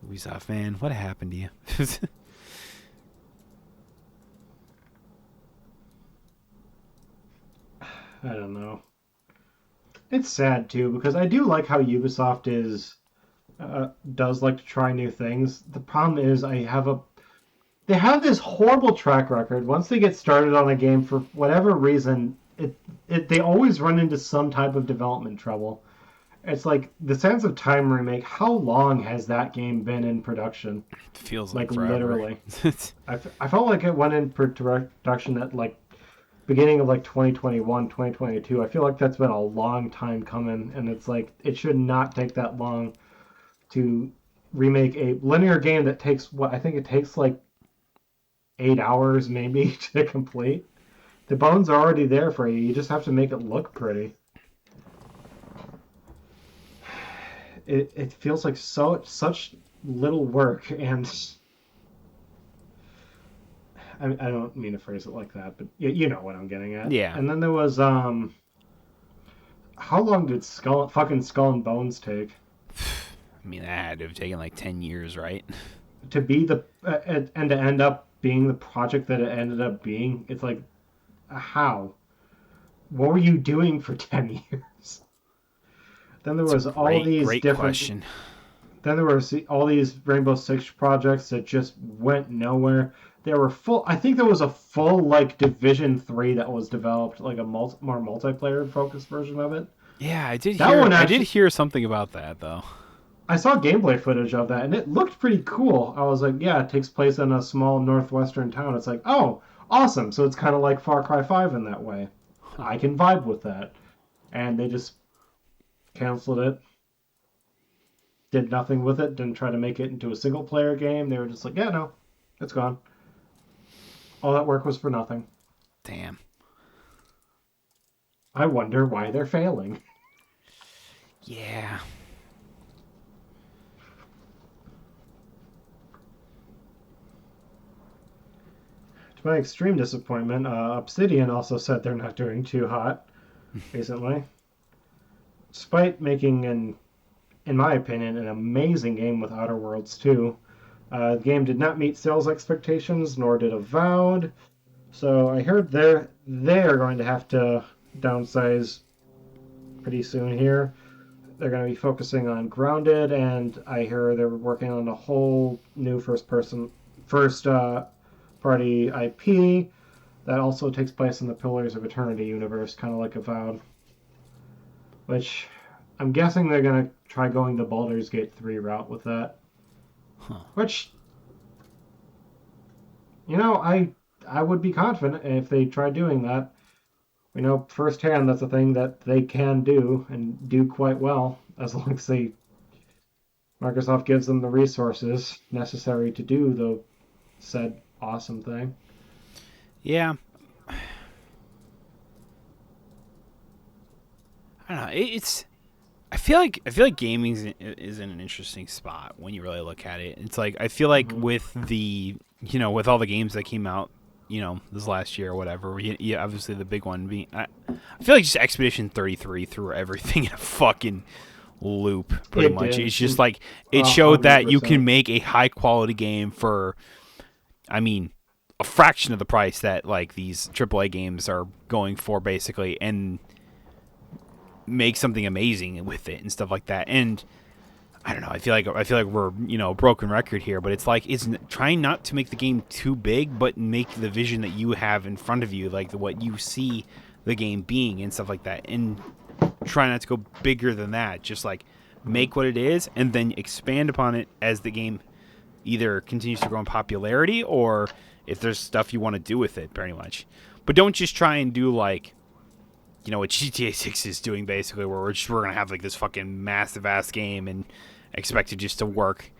Ubisoft, man, what happened to you? I don't know. It's sad too because I do like how Ubisoft is does like to try new things. The problem is they have this horrible track record. Once they get started on a game for whatever reason, they always run into some type of development trouble. It's like the Sands of Time remake. How long has that game been in production? It feels like Like forever. literally. I felt like it went in production at like beginning of like 2021, 2022. I feel like that's been a long time coming, and it's like it should not take that long to remake a linear game that takes what I think it takes like 8 hours maybe to complete. The bones are already there for you. You just have to make it look pretty. It feels like such little work, and I don't mean to phrase it like that, but you know what I'm getting at. Yeah. And then there was how long did Skull and Bones take I mean, that had to have taken like 10 years, right? to be the and to end up being the project that it ended up being? It's like how? What were you doing for 10 years? Then there It's a was all great, these great different. question. Then there were all these Rainbow Six projects that just went nowhere. There were full. I think there was a full like Division 3 that was developed, like a more multiplayer focused version of it. Yeah, I did That hear. one I did actually, hear something about that though. I saw gameplay footage of that, and it looked pretty cool. I was like, yeah, it takes place in a small northwestern town. It's like, oh, awesome. So it's kind of like Far Cry 5 in that way. I can vibe with that. And they just canceled it, did nothing with it, didn't try to make it into a single player game. They were just like, yeah, no, it's gone. All that work was for nothing. Damn. I wonder why they're failing. Yeah. To my extreme disappointment, Obsidian also said they're not doing too hot recently. Despite making in my opinion, an amazing game with Outer Worlds 2. The game did not meet sales expectations, nor did Avowed. So I heard they're going to have to downsize pretty soon here. They're going to be focusing on Grounded, and I hear they're working on a whole new first party IP that also takes place in the Pillars of Eternity universe, kind of like Avowed. Which I'm guessing they're going to try going the Baldur's Gate 3 route with that. Huh. Which, I would be confident if they tried doing that. We know firsthand that's a thing that they can do and do quite well, as long as Microsoft gives them the resources necessary to do the said awesome thing. Yeah. I don't know. It's. I feel like gaming is in an interesting spot when you really look at it. It's like I feel like Mm-hmm. with the with all the games that came out this last year or whatever. Yeah, obviously the big one being. I feel like just Expedition 33 threw everything in a fucking loop. Pretty It much, did. it's just like it showed that you can 100%. make a high quality game for. I mean, a fraction of the price that like these AAA games are going for, basically, and make something amazing with it and stuff like that. And I don't know. I feel like we're a broken record here, but it's like it's trying not to make the game too big, but make the vision that you have in front of you, like what you see the game being and stuff like that, and try not to go bigger than that. Just like make what it is, and then expand upon it as the game either continues to grow in popularity or if there's stuff you want to do with it, pretty much. But don't just try and do like what GTA 6 is doing, basically, where we're gonna have like this fucking massive ass game and expect it just to work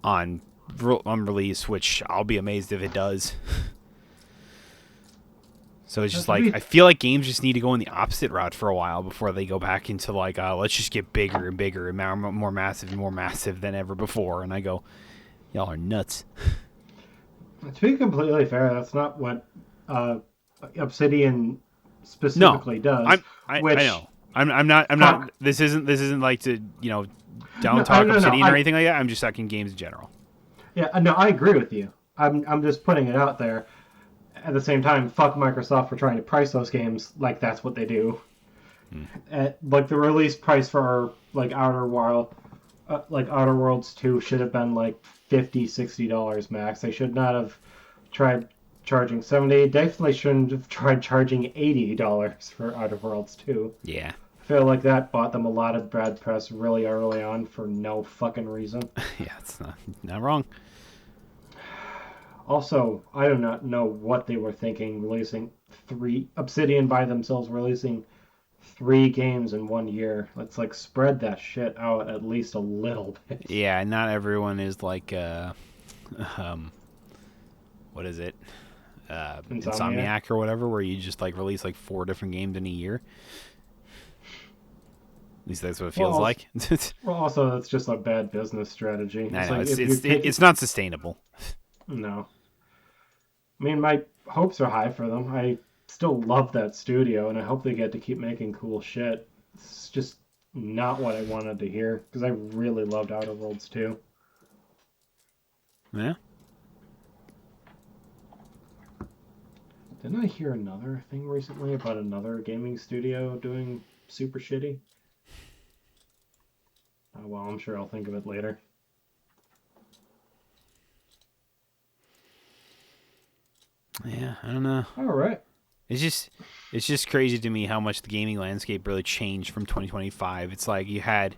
on release, which I'll be amazed if it does. So it's just like I feel like games just need to go in the opposite route for a while before they go back into like let's just get bigger and bigger and more massive than ever before. And I go, y'all are nuts. To be completely fair, that's not what Obsidian No, specifically does. I Which know. I'm not. This isn't like to down talk no, Obsidian or anything like that. I'm just talking games in general. yeah, no, I agree with you. I'm just putting it out there. At the same time, fuck Microsoft for trying to price those games like that's what they do. Like the release price for like Outer Worlds 2 should have been like $50-$60 max. They should not have tried charging 70. Definitely shouldn't have tried charging $80 for Outer Worlds 2. Yeah. feel like that bought them a lot of bad press really early on for no fucking reason. Yeah, it's not wrong. Also, I do not know what they were thinking releasing Obsidian by themselves releasing 3 games in 1 year. Let's like spread that shit out at least a little bit. Yeah, not everyone is like um, what is it? Insomniac or whatever, where you just like release like 4 different games in a year. At least that's what it feels like. Well, also that's just a bad business strategy. I know like it's not sustainable. No, I mean my hopes are high for them. I still love that studio, and I hope they get to keep making cool shit. It's just not what I wanted to hear because I really loved Outer Worlds 2. Yeah. Didn't I hear another thing recently about another gaming studio doing super shitty? Oh, well, I'm sure I'll think of it later. Yeah, I don't know. All right. It's just crazy to me how much the gaming landscape really changed from 2025. It's like you had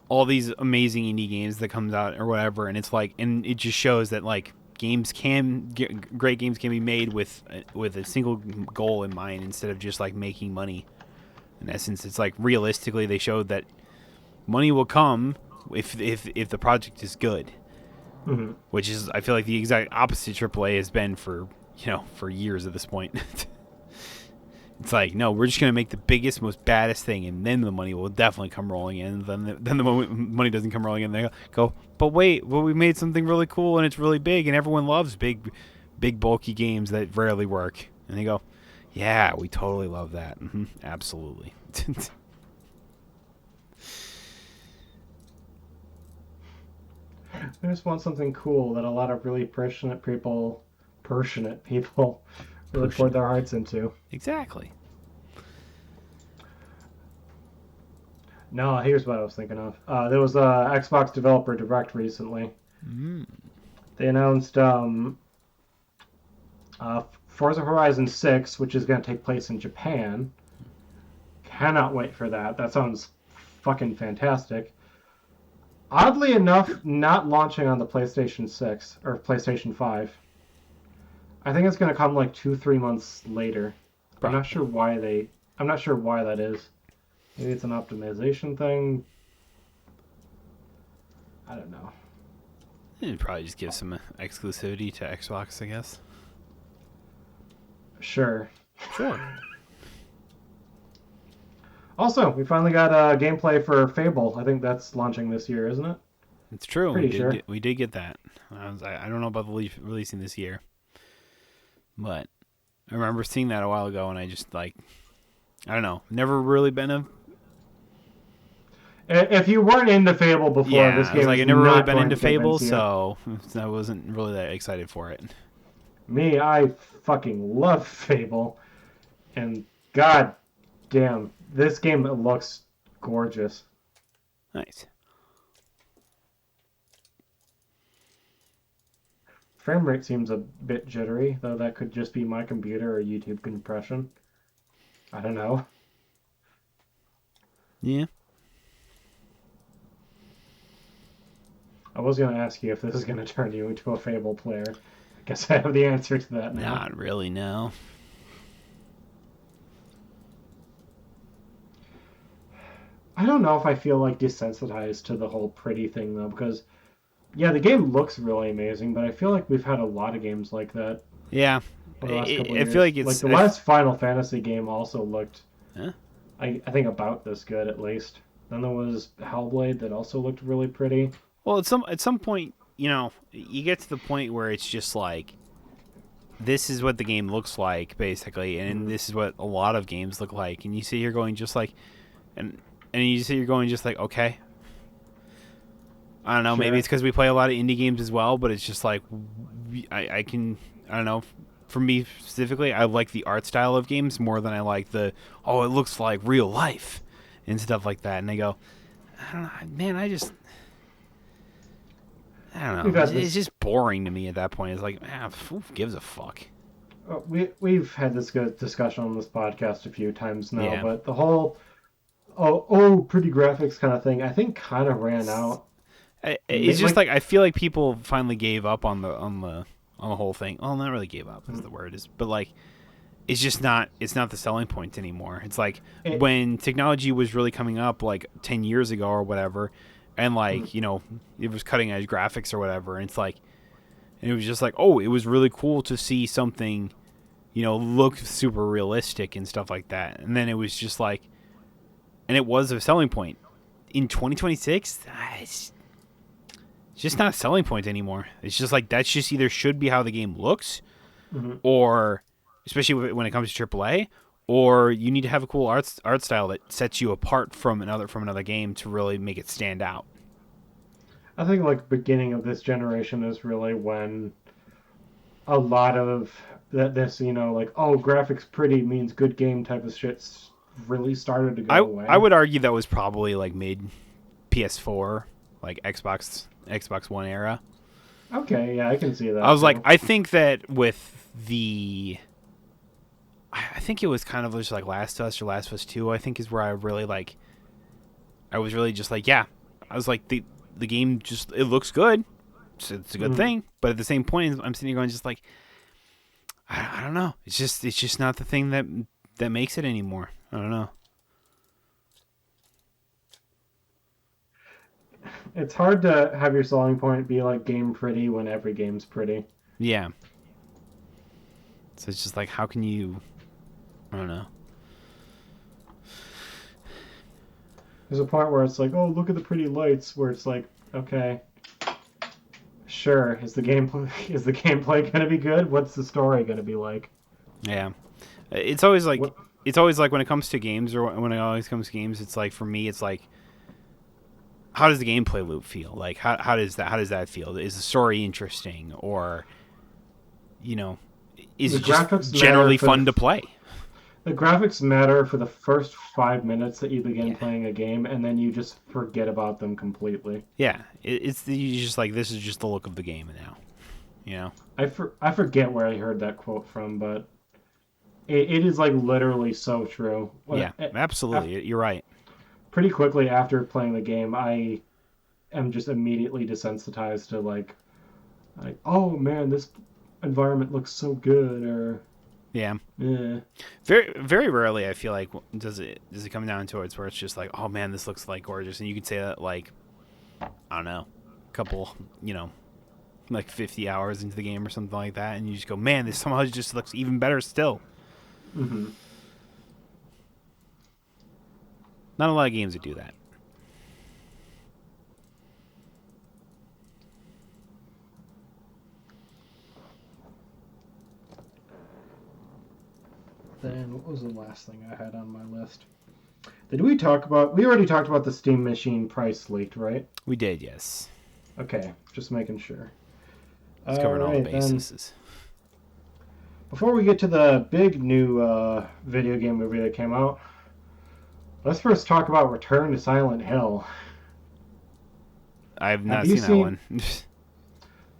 all these amazing indie games that comes out or whatever, and it's like, and it just shows that like great games can be made with a single goal in mind instead of just like making money. In essence, it's like realistically they showed that money will come if the project is good. Which is, I feel like, the exact opposite AAA has been for years at this point. It's like, no, we're just gonna make the biggest, most baddest thing, and then the money will definitely come rolling in. Then the moment money doesn't come rolling in, they go, but wait, well, we made something really cool and it's really big, and everyone loves big bulky games that rarely work. And they go, yeah, we totally love that. Absolutely. I just want something cool that a lot of really passionate people really poured their hearts into. Exactly. No, here's what I was thinking of. There was a Xbox Developer Direct recently. They announced Forza Horizon 6, which is going to take place in Japan. Cannot wait for that. That sounds fucking fantastic. Oddly enough, not launching on the PlayStation 6 or PlayStation 5. I think it's going to come like 2-3 months later. I'm not sure why that is. Maybe it's an optimization thing. I don't know. It'd probably just give some exclusivity to Xbox, I guess. Sure. Sure. Also, we finally got gameplay for Fable. I think that's launching this year, isn't it? It's true. Pretty sure. We did get that. I don't know about the releasing this year, but I remember seeing that a while ago, and I just like, I don't know, never really been a. If you weren't into Fable before, this game I never really been into Fable, so I wasn't really that excited for it. Me, I fucking love Fable, and god damn, this game looks gorgeous. Nice. Frame rate seems a bit jittery, though that could just be my computer or YouTube compression. I don't know. Yeah. I was going to ask you if this is going to turn you into a Fable player. I guess I have the answer to that now. Not really, no. I don't know if I feel like desensitized to the whole pretty thing, though, because, yeah, the game looks really amazing, but I feel like we've had a lot of games like that. Yeah. over the last couple of I years. feel like it's... the last Final Fantasy game also looked, Huh? I think, about this good, at least. Then there was Hellblade that also looked really pretty. Well, at some point, you get to the point where it's just like, this is what the game looks like, basically, and this is what a lot of games look like, and you see you're going just like, and you see you're going just like, okay. I don't know, Sure. maybe it's because we play a lot of indie games as well, but it's just like, I don't know, for me specifically, I like the art style of games more than I like it looks like real life, and stuff like that, and I go, I don't know, man, I don't know. It's just boring to me at that point. It's like, who gives a fuck? We've had this good discussion on this podcast a few times now, Yeah. but the whole pretty graphics kind of thing, I think kind of ran out. It's just Like, like I feel like people finally gave up on the whole thing. Well, not really gave up is the word is, but like it's not the selling point anymore. It's like it, when technology was really coming up like 10 years ago or whatever, and mm, like, it was cutting edge graphics or whatever, and it's like, and it was just like, oh, it was really cool to see something, look super realistic and stuff like that. And then it was just like, and it was a selling point. In 2026, it's just not a selling point anymore. It's just like that's just either should be how the game looks, mhm. or especially when it comes to AAA, or you need to have a cool art style that sets you apart from another game to really make it stand out. I think like beginning of this generation is really when a lot of this, like, oh, graphics pretty means good game type of shit's really started to go I away. would argue that was probably like mid PS4, like Xbox One era. Okay, yeah, I can see I that was like, too. I think that with I think it was kind of just like Last of Us or Last of Us 2, I think is where I really like, I was really just like, yeah. I was like, the game just, it looks good. It's a good Mm. thing. But at the same point, I'm sitting here going just like, I don't know. It's just not the thing that makes it anymore. I don't know. It's hard to have your selling point be like game pretty when every game's pretty. Yeah. So it's just like, how can you, I don't know. There's a point where it's like, oh, look at the pretty lights, where it's like, okay, sure, is the gameplay is the gameplay gonna be good? What's the story gonna be like? Yeah. It's always like, What when it comes to games, or when it always comes to games, it's like, for me, it's like, how does the gameplay loop feel? Like, how does that feel? Is the story interesting, or, you know, is the it just graphics matter generally for fun to play? the graphics matter for the first 5 minutes that you begin Yeah. playing a game, and then you just forget about them completely. Yeah. You just like, this is just the look of the game now. You know? I forget where I heard that quote from, but it is like literally so true. Yeah. Absolutely. You're right. Pretty quickly after playing the game, I am just immediately desensitized to like, oh man, this environment looks so good, or Yeah. eh. Very very rarely I feel like does it come down to it where it's just like, oh man, this looks like gorgeous, and you could say that like, I don't know, a couple, like 50 hours into the game or something like that, and you just go, man, this somehow just looks even better still. Mm-hmm. Not a lot of games that do that. Then what was the last thing I had on my list? Did we talk about? We already talked about the Steam Machine price leaked, right? We did, yes. Okay, just making sure. It's All covering all the right, then. bases. Before we get to the big new video game movie that came out, let's first talk about Return to Silent Hill. I have Have not you seen that seen? one.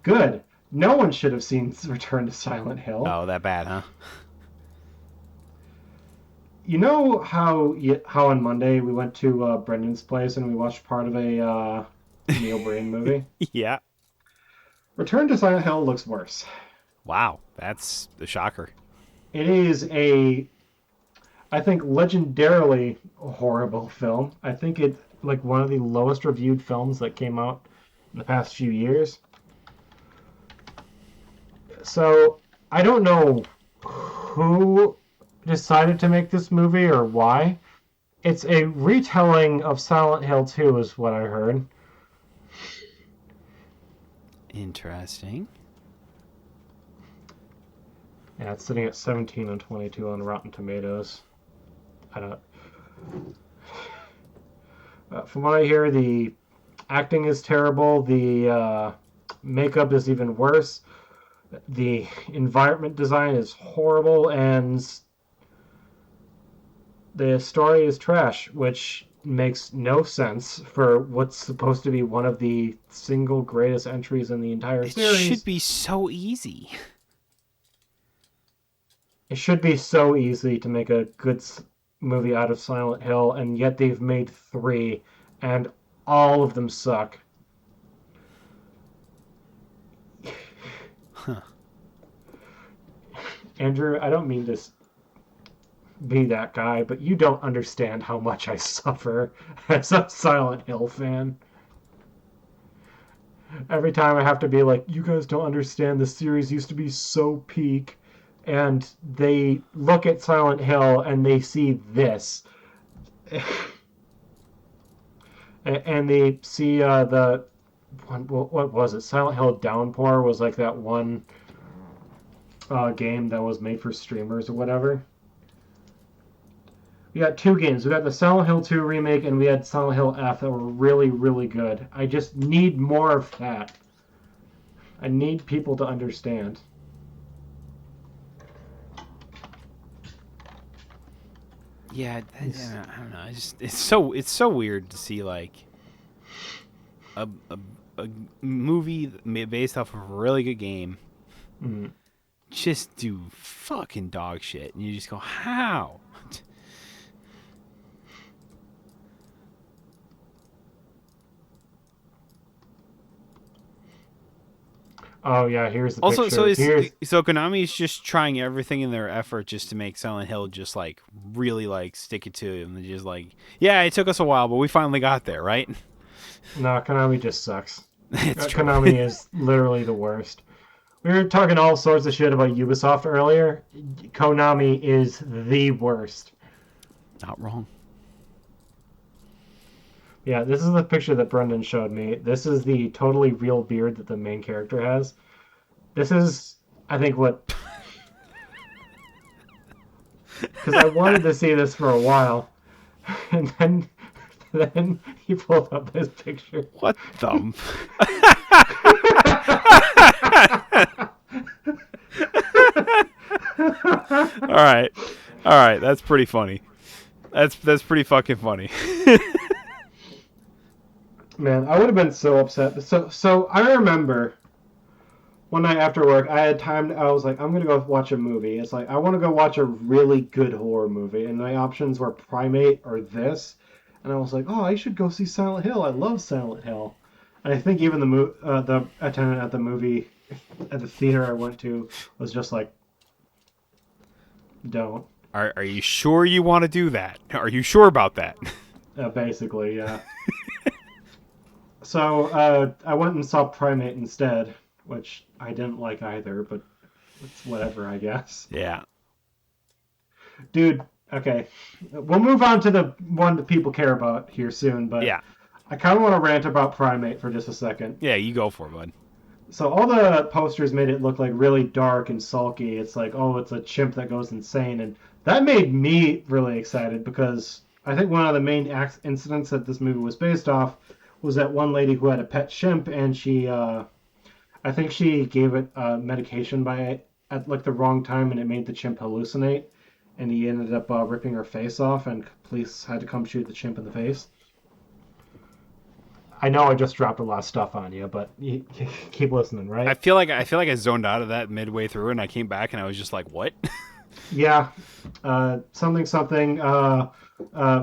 Good. No one should have seen Return to Silent Hill. Oh, that bad, huh? You know how on Monday we went to Brendan's place and we watched part of a Neil Breen movie? Yeah. Return to Silent Hill looks worse. Wow, that's a shocker. It is I think, legendarily horrible film. I think it's like one of the lowest reviewed films that came out in the past few years. So I don't know who decided to make this movie or why. It's a retelling of Silent Hill 2, is what I heard. Interesting. Yeah, it's sitting at 17 and 22 on Rotten Tomatoes. I don't. From what I hear, the acting is terrible. The makeup is even worse. The environment design is horrible, and the story is trash, which makes no sense for what's supposed to be one of the single greatest entries in the entire It should series. be so easy. It should be so easy to make a good movie out of Silent Hill, and yet they've made 3, and all of them suck. Huh. Andrew, I don't mean to be that guy, but you don't understand how much I suffer as a Silent Hill fan. Every time I have to be like, you guys don't understand, the series used to be so peak. And they look at Silent Hill and they see this. And they see the one, what was it? Silent Hill Downpour was like that one game that was made for streamers or whatever. We got 2 games. We got the Silent Hill 2 remake and we had Silent Hill F that were really, really good. I just need more of that. I need people to understand. Yeah, I don't know. It's so weird to see like a movie based off of a really good game just do fucking dog shit, and you just go, how? Oh yeah, here's the Also, picture. so Konami is just trying everything in their effort just to make Silent Hill just like really like stick it to them. They're just like, yeah, it took us a while, but we finally got there, right? No, Konami just sucks. It's true. Konami is literally the worst. We were talking all sorts of shit about Ubisoft earlier. Konami is the worst. Not wrong. Yeah, this is the picture that Brendan showed me. This is the totally real beard that the main character has. This is, I think, what... Because I wanted to see this for a while. And then he pulled up this picture. What the? All right. That's pretty funny. That's pretty fucking funny. Man, I would have been so upset. So I remember one night after work, I had time. I was like, I'm gonna go watch a movie. It's like I want to go watch a really good horror movie, and my options were Primate or this. And I was like, oh, I should go see Silent Hill. I love Silent Hill. And I think even the attendant at the movie at the theater I went to was just like, don't. Are you sure you want to do that? Are you sure about that? Basically, yeah. So I went and saw Primate instead, which I didn't like either, but it's whatever, I guess. Yeah. Dude, okay. We'll move on to the one that people care about here soon, but Yeah. I kind of want to rant about Primate for just a second. Yeah, you go for it, bud. So all the posters made it look like really dark and sulky. It's like, oh, it's a chimp that goes insane. And that made me really excited because I think one of the main incidents that this movie was based off was that one lady who had a pet chimp, and she, I think she gave it medication at like the wrong time, and it made the chimp hallucinate, and he ended up ripping her face off, and police had to come shoot the chimp in the face. I know I just dropped a lot of stuff on you, but you keep listening, right? I feel like I zoned out of that midway through, and I came back, and I was just like, "What?" Yeah, something.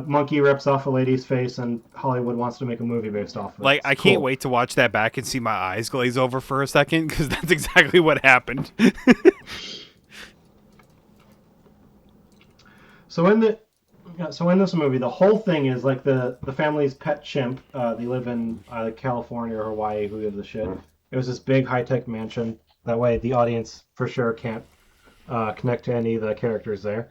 Monkey rips off a lady's face, and Hollywood wants to make a movie based off of it. Like, It's I can't cool. wait to watch that back and see my eyes glaze over for a second, because that's exactly what happened. So in this movie, the whole thing is like the family's pet chimp. They live in California or Hawaii. Who gives a shit? It was this big high tech mansion. That way, the audience for sure can't connect to any of the characters there.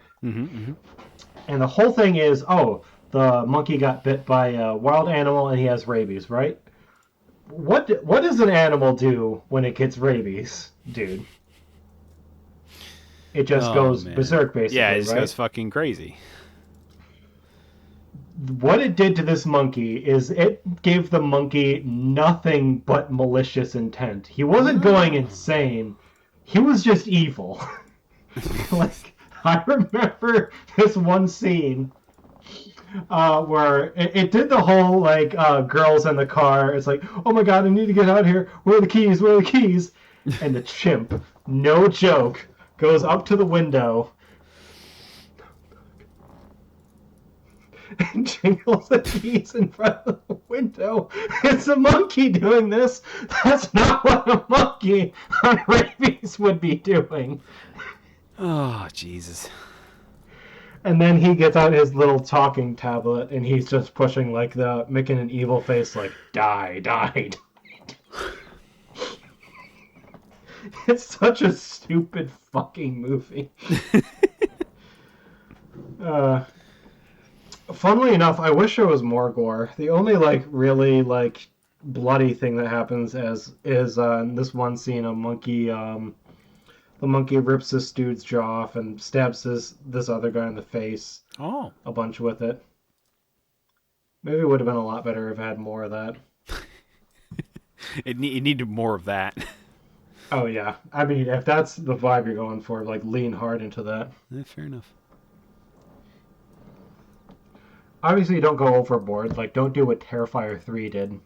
And the whole thing is, oh, the monkey got bit by a wild animal and he has rabies, right? What does an animal do when it gets rabies, dude? It just goes berserk, basically. Yeah, it just right? goes fucking crazy. What it did to this monkey is it gave the monkey nothing but malicious intent. He wasn't going insane. He was just evil. Like, I remember this one scene where it did the whole, like, girls in the car. It's like, oh my god, I need to get out of here. Where are the keys? Where are the keys? And the chimp, no joke, goes up to the window and jingles the keys in front of the window. It's a monkey doing this. That's not what a monkey on rabies would be doing. Oh, Jesus. And then he gets out his little talking tablet and he's just pushing making an evil face like, die, die. It's such a stupid fucking movie. uh, Funnily enough, I wish there was more gore. The only really bloody thing that happens is in this one scene, the monkey rips this dude's jaw off and stabs this other guy in the face Oh. a bunch with it. Maybe it would have been a lot better if it had more of that. It needed more of that. Oh yeah, I mean if that's the vibe you're going for, lean hard into that. Fair enough. Obviously, you don't go overboard. Don't do what Terrifier 3 did.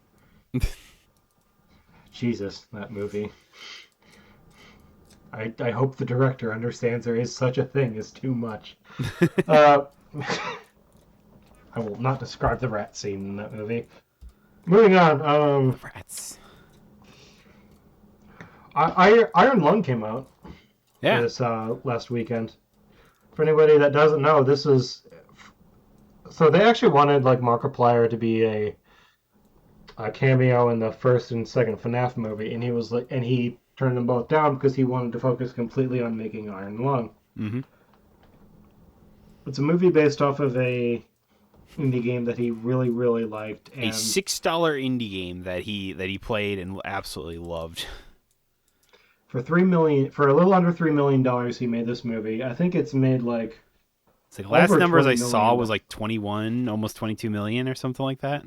Jesus, that movie. I hope the director understands there is such a thing as too much. I will not describe the rat scene in that movie. Moving on. Rats. Iron Lung came out this last weekend. For anybody that doesn't know, this is... So they actually wanted Markiplier to be a cameo in the first and second FNAF movie, and he turned them both down because he wanted to focus completely on making Iron Lung. Mm-hmm. It's a movie based off of a indie game that he really, really liked. And a $6 indie game that he played and absolutely loved. For a little under $3 million, he made this movie. I think it's made It's last numbers I saw was 21, almost 22 million or something like that.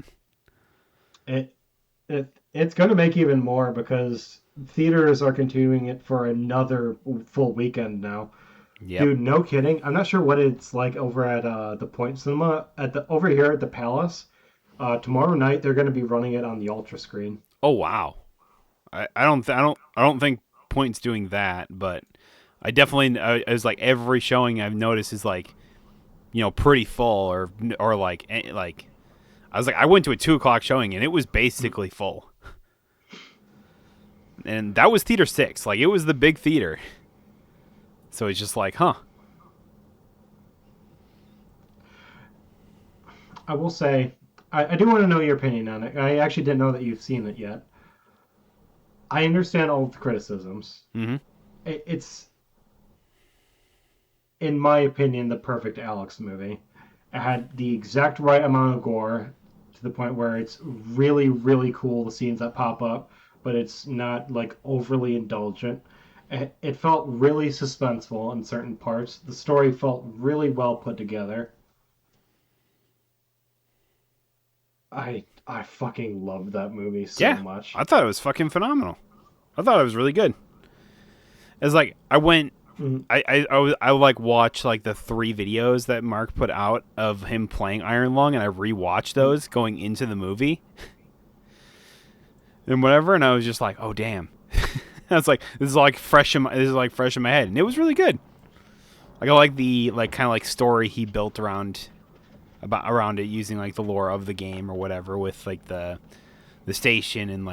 It's going to make even more because theaters are continuing it for another full weekend now. Yep. Dude, no kidding. I'm not sure what it's like over at the Point Cinema over here at the Palace. Tomorrow night they're going to be running it on the Ultra screen. Oh wow. I don't think Point's doing that, but I definitely as every showing I've noticed is pretty full or I was I went to a 2:00 showing and it was basically full. And that was theater 6. It was the big theater. So it's just huh. I will say, I do want to know your opinion on it. I actually didn't know that you've seen it yet. I understand all of the criticisms. Mm-hmm. It's, in my opinion, the perfect Alex movie. It had the exact right amount of gore to the point where it's really, really cool, the scenes that pop up, but it's not overly indulgent. It felt really suspenseful in certain parts. The story felt really well put together. I fucking loved that movie so much. I thought it was fucking phenomenal. I thought it was really good. It's I went... I watched the 3 videos that Mark put out of him playing Iron Lung, and I rewatched those going into the movie and whatever, and I was just oh damn. I was this is fresh in my head, and it was really good. I like the kind of story he built around it using the lore of the game or whatever with the station and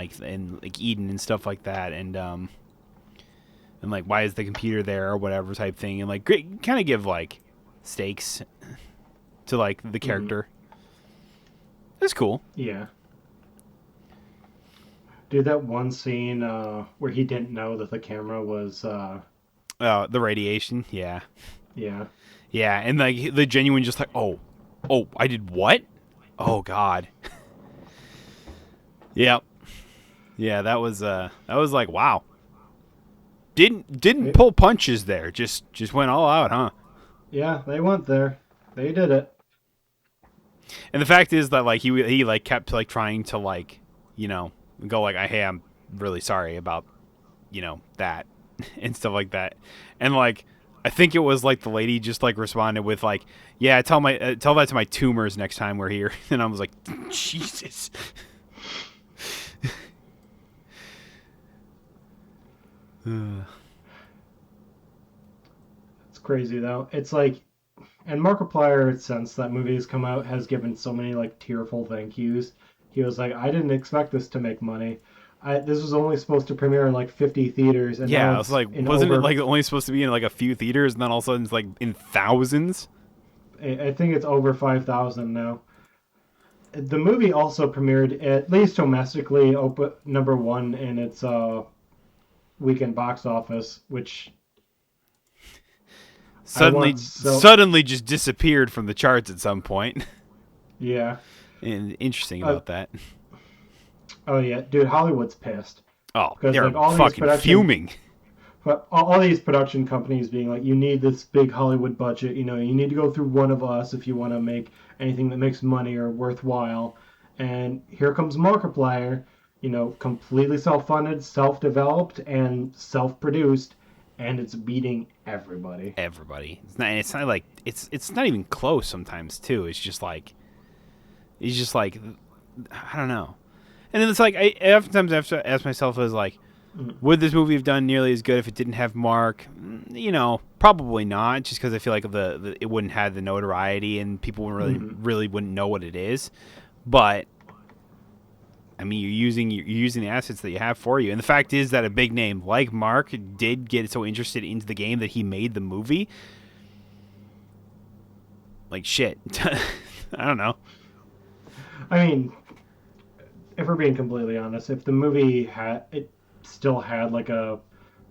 Eden and stuff like that, and why is the computer there or whatever type thing, and kind of give stakes to the character. It's cool. Yeah. Dude, that one scene where he didn't know that the camera was the radiation, yeah. Yeah. Yeah, and the genuine just oh, I did what? Oh god. Yep. Yeah, that was wow. Didn't pull punches there. Just went all out, huh? Yeah, they went there. They did it. And the fact is that he kept trying to go hey, I'm really sorry about that and stuff like that. And I think it was the lady just responded with yeah, tell that to my tumors next time we're here. And I was Jesus. It's crazy though. It's and Markiplier, since that movie has come out, has given so many like tearful thank yous. He was like, I didn't expect this to make money. This was only supposed to premiere in like 50 theaters, and Yeah, now I was it's like, in wasn't it over. like only supposed to be in like a few theaters, and then all of a sudden it's like in thousands? I think it's over 5,000 now. The movie also premiered at least domestically, number one in its weekend box office, which I want so. Suddenly just disappeared from the charts at some point. Yeah. And interesting Uh, about that. oh yeah, dude, Hollywood's pissed Oh, because they're like all these fucking production fuming. but all these production companies being like, you need this big Hollywood budget. You need to go through one of us if you want to make anything that makes money or worthwhile. And here comes Markiplier, completely self-funded, self-developed, and self-produced, and it's beating everybody. Everybody. It's not like it's not even close sometimes too. It's just like I don't know. And then it's like I oftentimes have to ask myself is like, would this movie have done nearly as good if it didn't have Mark? Probably not, just because I feel like it wouldn't have the notoriety and people really wouldn't know what it is. But I mean, you're using the assets that you have for you, and the fact is that a big name like Mark did get so interested into the game that he made the movie. Like shit, I don't know. I mean, if we're being completely honest, if the movie still had like a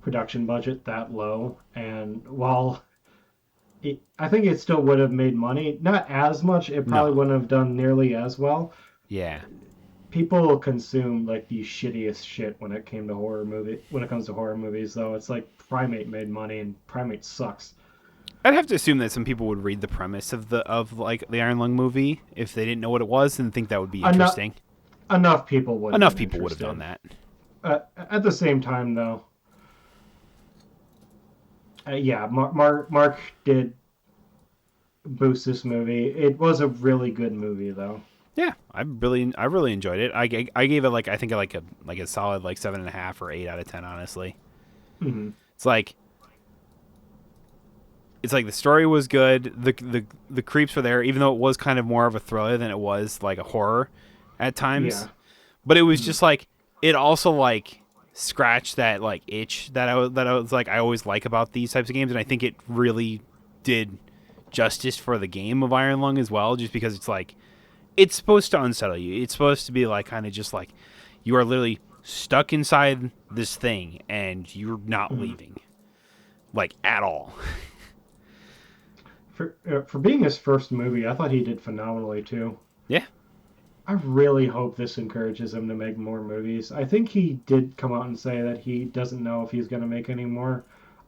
production budget that low, and while I think it still would have made money, not as much. It probably No, wouldn't have done nearly as well. yeah, People consume like the shittiest shit when it comes to horror movies, though. It's like Primate made money, and Primate sucks. I'd have to assume that some people would read the premise of like the Iron Lung movie if they didn't know what it was and think that would be Enough interesting. enough people would have Enough been people would have done interested. that. At the same time, though, yeah, Mark did boost this movie. It was a really good movie, though. Yeah, I really enjoyed it. I gave it like I think like a solid like 7.5 or 8 out of 10. Honestly, Hmm. it's like the story was good. The creeps were there, even though it was kind of more of a thriller than it was like a horror at times. Yeah. But it was Hmm. just like it also like scratched that like itch that I was like I always like about these types of games, and I think it really did justice for the game of Iron Lung as well, just because it's like it's supposed to unsettle you. It's supposed to be like kind of just like you are literally stuck inside this thing and you're not Hmm. leaving, like at all. For being his first movie, I thought he did phenomenally too. Yeah, I really hope this encourages him to make more movies. I think he did come out and say that he doesn't know if he's going to make any more.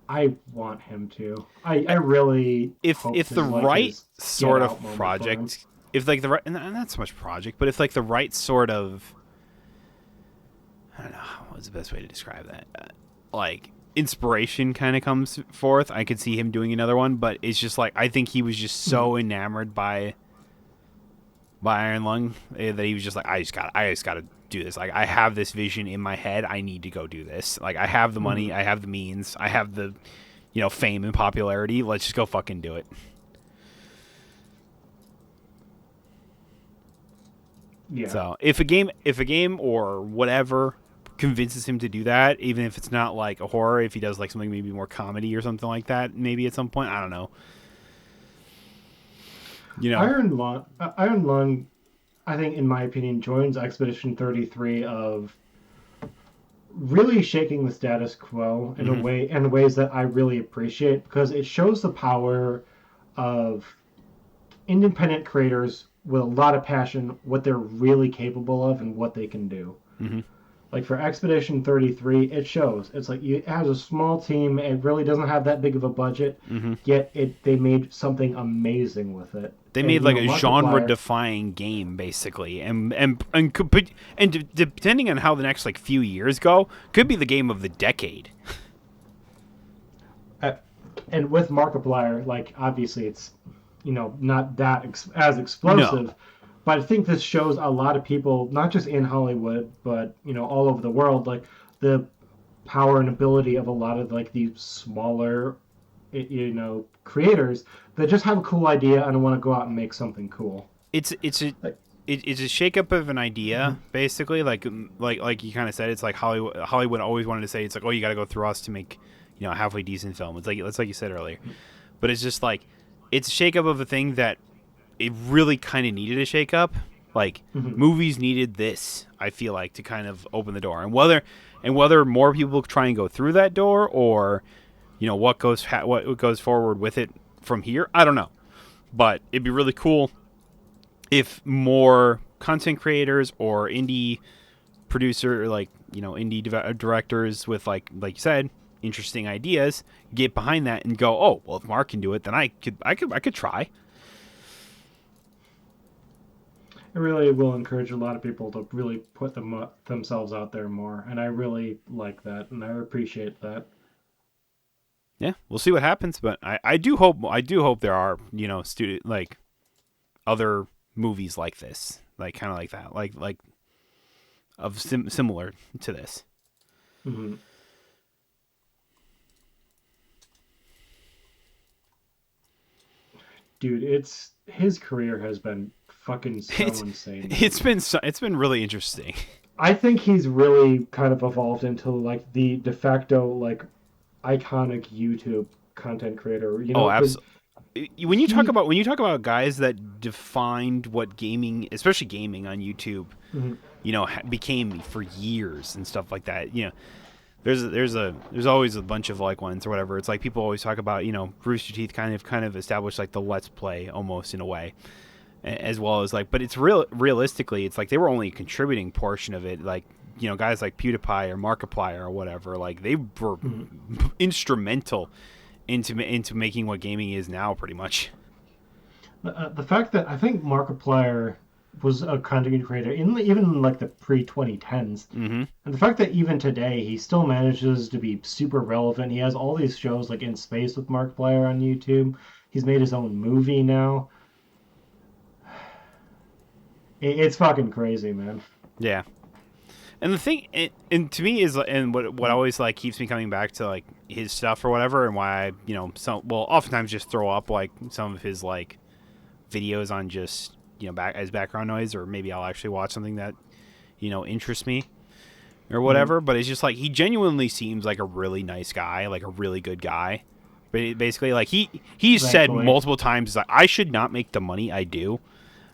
I want him to. I really hope if this the is like right his get sort of out moment for him. project, if like the right, not so much project, but if like the right sort of, I don't know what's the best way to describe that, like inspiration kind of comes forth, I could see him doing another one. But it's just like I think he was just Mhm. so enamored by Iron Lung that he was just like I just got to do this. Like I have this vision in my head. I need to go do this. Like I have the money, Mhm. I have the means, I have the fame and popularity. Let's just go fucking do it. Yeah. So if a game or whatever convinces him to do that, even if it's not like a horror, if he does like something maybe more comedy or something like that, maybe at some point, I don't know. You know, Iron Lung, I think, in my opinion, joins Expedition 33 of really shaking the status quo mm-hmm. in ways that I really appreciate because it shows the power of independent creators with a lot of passion, what they're really capable of and what they can do. Mm-hmm. Like for Expedition 33, it shows. It's like it has a small team. It really doesn't have that big of a budget, Mm-hmm. yet they made something amazing with it. They made And like a Markiplier. genre-defying game basically, and depending on how the next like few years go, could be the game of the decade. uh, and with Markiplier, like obviously it's not that as No, explosive, but I think this shows a lot of people, not just in Hollywood, but all over the world, like the power and ability of a lot of like these smaller creators that just have a cool idea and want to go out and make something cool. It's a Like, it's a shakeup of an idea, basically. Like you kind of said, it's like Hollywood always wanted to say it's like, oh, you got to go through us to make a halfway decent film. It's like you said earlier, but it's just like it's a shakeup of a thing that it really kind of needed a shakeup. Like movies needed this, I feel like, to kind of open the door, and whether more people try and go through that door, or what goes forward with it from here, I don't know. But it'd be really cool if more content creators or indie producer, like indie directors with like you said, interesting ideas, get behind that and go, oh well, if Mark can do it, then I could try. it really will encourage a lot of people to really put themselves out there more, and I really like that, and I appreciate that. Yeah, we'll see what happens, but I do hope there are student like other movies like this, like kind of like that, like of similar to this. hmm Dude, it's his career has been fucking so It's insane, man. it's been really interesting. I think he's really kind of evolved into like the de facto like iconic YouTube content creator, Oh, because absolutely. he. When you talk about guys that defined what gaming, especially gaming on YouTube, Mhm. became for years and stuff like that. There's always a bunch of like ones or whatever. It's like people always talk about Rooster Teeth kind of established like the Let's Play almost in a way, as well as like, but it's realistically it's like they were only a contributing portion of it. Like guys like PewDiePie or Markiplier or whatever, like they were Mhm. instrumental into making what gaming is now, pretty much. The fact that I think Markiplier was a content creator even in like the pre 2010s, Mm-hmm. and the fact that even today he still manages to be super relevant. He has all these shows like In Space with Markiplier on YouTube. He's made his own movie now. It's fucking crazy, man. Yeah. And the thing, and to me is, and what always like keeps me coming back to like his stuff or whatever, and why I, oftentimes just throw up like some of his like videos on just back as background noise, or maybe I'll actually watch something that interests me or Mhm. whatever. But it's just like he genuinely seems like a really nice guy, like a really good guy. But basically, like he's said Thankfully. multiple times, like I should not make the money I do,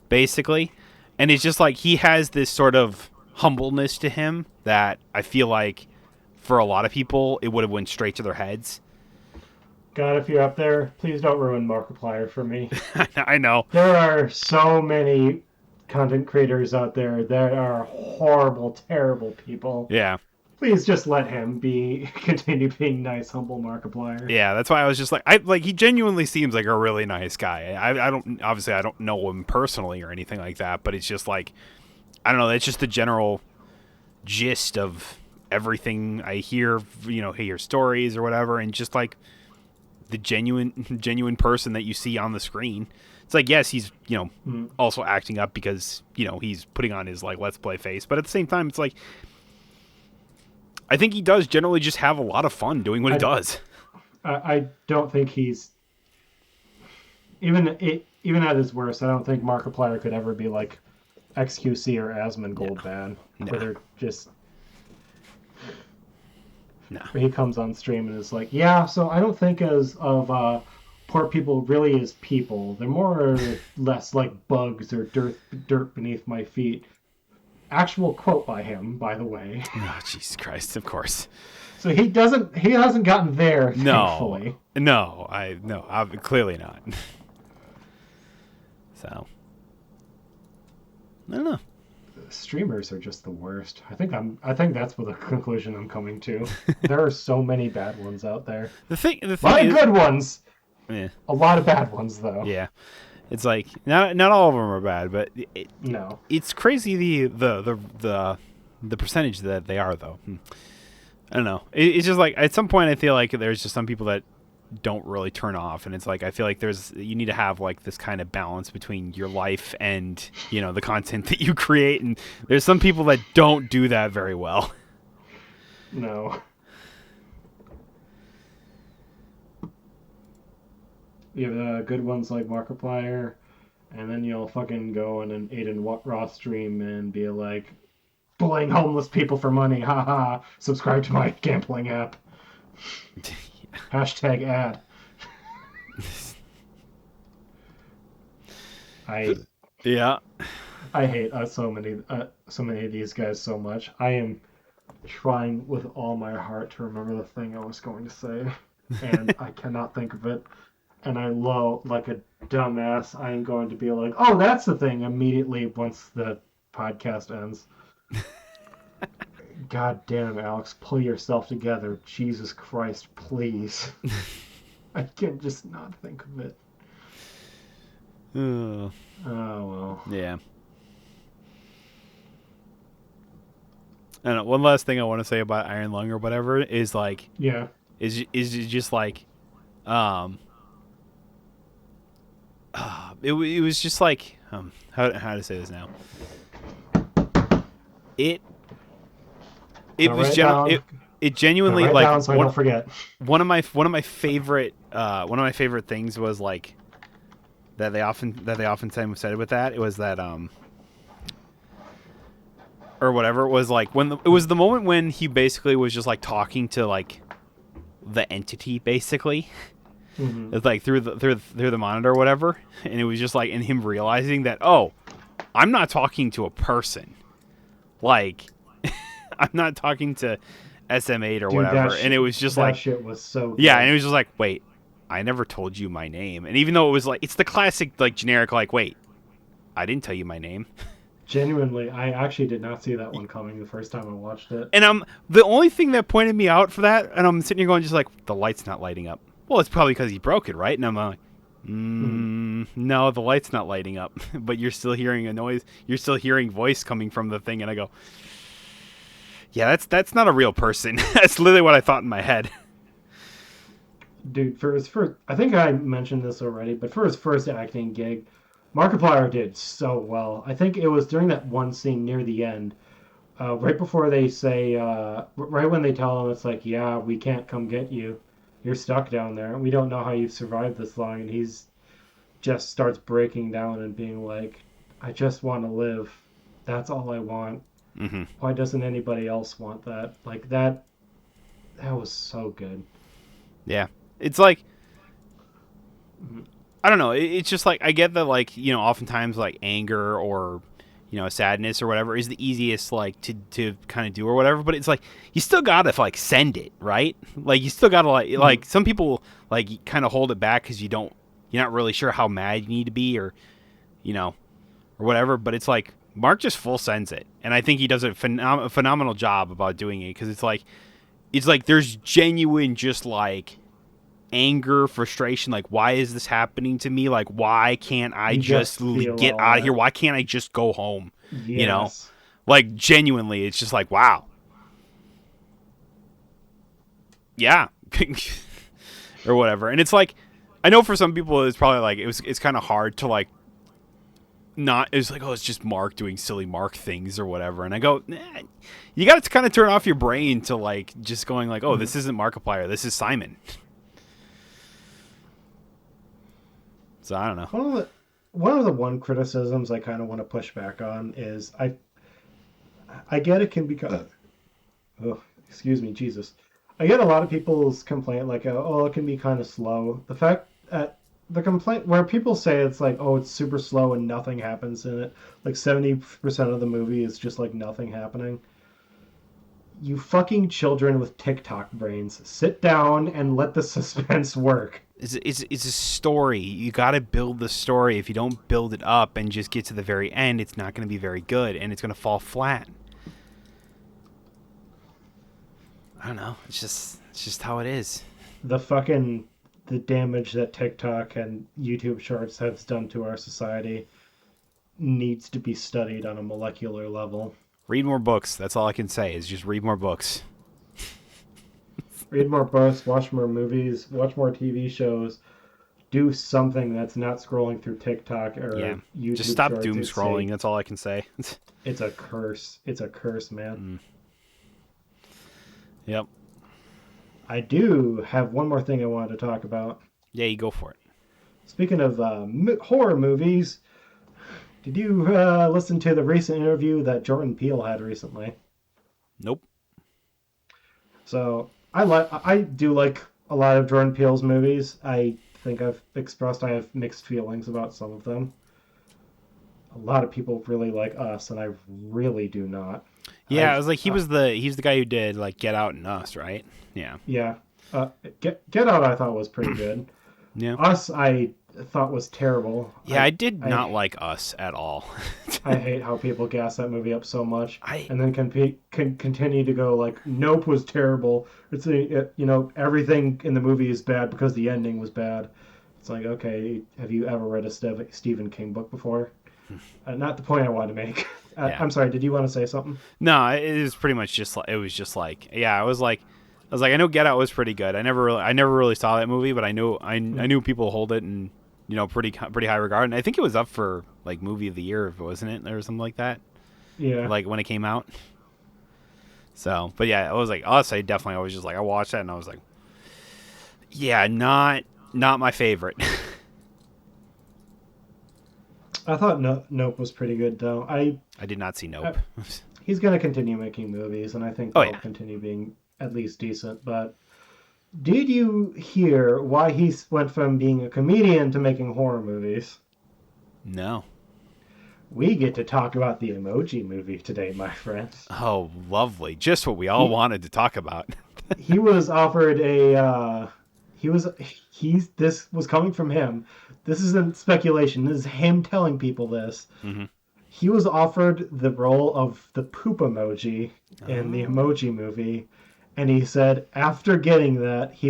basically. And it's just like he has this sort of humbleness to him that I feel like for a lot of people it would have went straight to their heads. God, if you're up there, please don't ruin Markiplier for me. I know. There are so many content creators out there that are horrible, terrible people. Yeah. Please just let him be continue being nice, humble Markiplier. Yeah, that's why I was just like, he genuinely seems like a really nice guy. I don't know him personally or anything like that, but it's just like, I don't know, that's just the general gist of everything I hear, hear stories or whatever, and just like the genuine person that you see on the screen. It's like, yes, he's Mm. also acting up because he's putting on his like let's play face, but at the same time, it's like I think he does generally just have a lot of fun doing what he I, does. I don't think he's even at his worst. I don't think Markiplier could ever be like XQC or Asmongold bad, where Nah, they're just nah. where he comes on stream and is like, yeah, so I don't think as of poor people really as people. They're more or less like bugs or dirt beneath my feet. Actual quote by him, by the way. Oh, Jesus Christ! Of course. So he hasn't gotten there, No, thankfully. no, I'm clearly not. So I don't know. Streamers are just the worst. I think that's what the conclusion I'm coming to. There are so many bad ones out there. The A lot thing of is, good ones. yeah, A lot of bad ones though. yeah. It's like not all of them are bad, but No. it's crazy the percentage that they are though. I don't know. It's just like at some point I feel like there's just some people that don't really turn off, and it's like I feel like you need to have like this kind of balance between your life and the content that you create, and there's some people that don't do that very well. No. You have good ones like Markiplier, and then you'll fucking go on an Aiden Roth stream and be like, bullying homeless people for money, haha. Subscribe to my gambling app. Hashtag ad. I Yeah. I hate so many of these guys so much. I am trying with all my heart to remember the thing I was going to say, and I cannot think of it. And I like a dumbass. I am going to be like, "Oh, that's the thing!" immediately once the podcast ends. God damn, Alex, pull yourself together. Jesus Christ, please. I can just not think of it. Oh well. yeah. And one last thing I want to say about Iron Lung or whatever is like, Yeah. is just like, um, it was just like, how to say this now? It it genuinely like down so I don't forget. One of my favorite things was like that they oftentimes said with that, it was that or whatever, it was like when it was the moment when he basically was just like talking to like the entity basically. Mm-hmm. It's like through the monitor or whatever, and it was just like, and him realizing that, oh, I'm not talking to a person, like I'm not talking to SM8 or whatever. And it was just like, that shit was so good. Yeah, and it was just like, wait, I never told you my name. And even though it was like, it's the classic like generic like, wait, I didn't tell you my name. Genuinely, I actually did not see that one coming the first time I watched it. And the only thing that pointed me out for that, and I'm sitting here going just like, the light's not lighting up. Well, it's probably because he broke it, right? And I'm like, no, the light's not lighting up, but you're still hearing a noise. You're still hearing voice coming from the thing, and I go, yeah, that's not a real person. That's literally what I thought in my head. Dude, for his first, I think I mentioned this already, but for his first acting gig, Markiplier did so well. I think it was during that one scene near the end, right before they say, right when they tell him it's like, yeah, we can't come get you. You're stuck down there. We don't know how you've survived this long. And he's just starts breaking down and being like, I just want to live. That's all I want. Mm-hmm. Why doesn't anybody else want that? Like that was so good. Yeah. It's like, I don't know. It's just like, I get that, like, you know, oftentimes like anger or, you know, sadness or whatever is the easiest like to kind of do or whatever. But it's like, you still gotta like send it, right? Like you still gotta like some people like kind of hold it back because you're not really sure how mad you need to be or, you know, or whatever. But it's like Mark just full sends it, and I think he does a phenomenal job about doing it because it's like there's genuine just like anger, frustration, like why is this happening to me? Like why can't I just get out of here? Why can't I just go home? Yes. You know, like genuinely, it's just like wow, yeah, or whatever. And it's like, I know for some people it's probably like it's kind of hard to like not. It's like, oh, it's just Mark doing silly Mark things or whatever. And I go, you got to kind of turn off your brain to like just going like, oh, this isn't Markiplier, this is Simon. So I don't know. One of the criticisms I kind of want to push back on is I get it can be oh, excuse me, Jesus. I get a lot of people's complaint like, oh, it can be kind of slow. The fact that the complaint where people say it's like, oh, it's super slow and nothing happens in it, like 70% of the movie is just like nothing happening. You fucking children with TikTok brains, sit down and let the suspense work. It's a story. You got to build the story. If you don't build it up and just get to the very end, it's not going to be very good, and it's going to fall flat. I don't know. It's just how it is. The damage that TikTok and YouTube Shorts has done to our society needs to be studied on a molecular level. Read more books. That's all I can say is just read more books. Read more books, watch more movies, watch more TV shows. Do something that's not scrolling through TikTok or YouTube. Just stop Shorts. doom scrolling. That's all I can say. It's a curse. It's a curse, man. Yep. I do have one more thing I wanted to talk about. Yeah, you go for it. Speaking of horror movies, did you listen to the recent interview that Jordan Peele had recently? Nope. I do like a lot of Jordan Peele's movies. I think I've expressed I have mixed feelings about some of them. A lot of people really like Us, and I really do not. Yeah, I I was like, he's the guy who did like Get Out and Us, right? Yeah. Yeah, Get Out I thought was pretty good. Yeah. Us I thought was terrible. Yeah, I did I not like Us at all. I hate how people gas that movie up so much, I and then can continue to go like, "Nope was terrible." Everything in the movie is bad because the ending was bad. It's like, okay, have you ever read a Stephen King book before? Not the point I wanted to make. yeah. I'm sorry. Did you want to say something? No, it was pretty much just like yeah, I was like I know Get Out was pretty good. I never really saw that movie, but I knew people hold it in pretty high regard, and I think it was up for like movie of the year, wasn't it, or something like that, Yeah. like when it came out. So, but yeah, I was like Us. I was just like I watched that and I was like, yeah, not my favorite. I thought Nope was pretty good though. I did not see I Nope. He's going to continue making movies, and I think Oh they'll yeah, continue being at least decent. But did you hear why he went from being a comedian to making horror movies? no. We get to talk about the Emoji Movie today, my friends. Oh, lovely, just what we all He wanted to talk about. he was offered a he's this was coming from him. This isn't speculation. This is him telling people this. hmm He was offered the role of the poop emoji in the Oh. Emoji Movie, and he said after getting that, he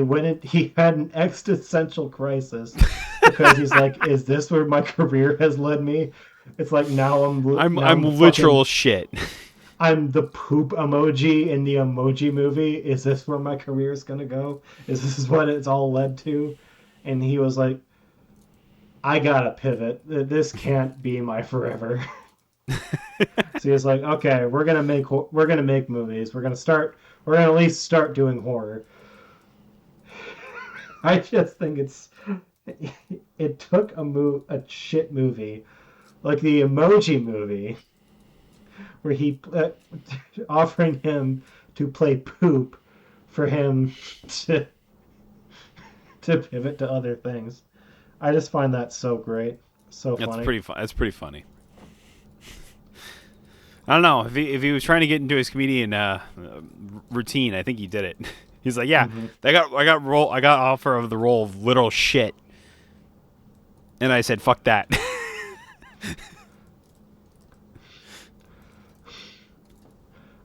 had an existential crisis because he's like, "Is this where my career has led me?" It's like I'm the fucking literal shit. I'm the poop emoji in the Emoji Movie. Is this where my career is gonna go? Is this what it's all led to? And he was like, "I gotta pivot. This can't be my forever." So he was like, okay, we're gonna make movies. We're gonna at least start doing horror. I just think it took a shit movie like the Emoji Movie where he offering him to play poop for him to to pivot to other things. I just find that so great, so That's funny. pretty fun. That's pretty funny. I don't know if he was trying to get into his comedian routine. I think he did it. He's like, yeah, Hmm. I got offer of the role of literal shit, and I said, fuck that.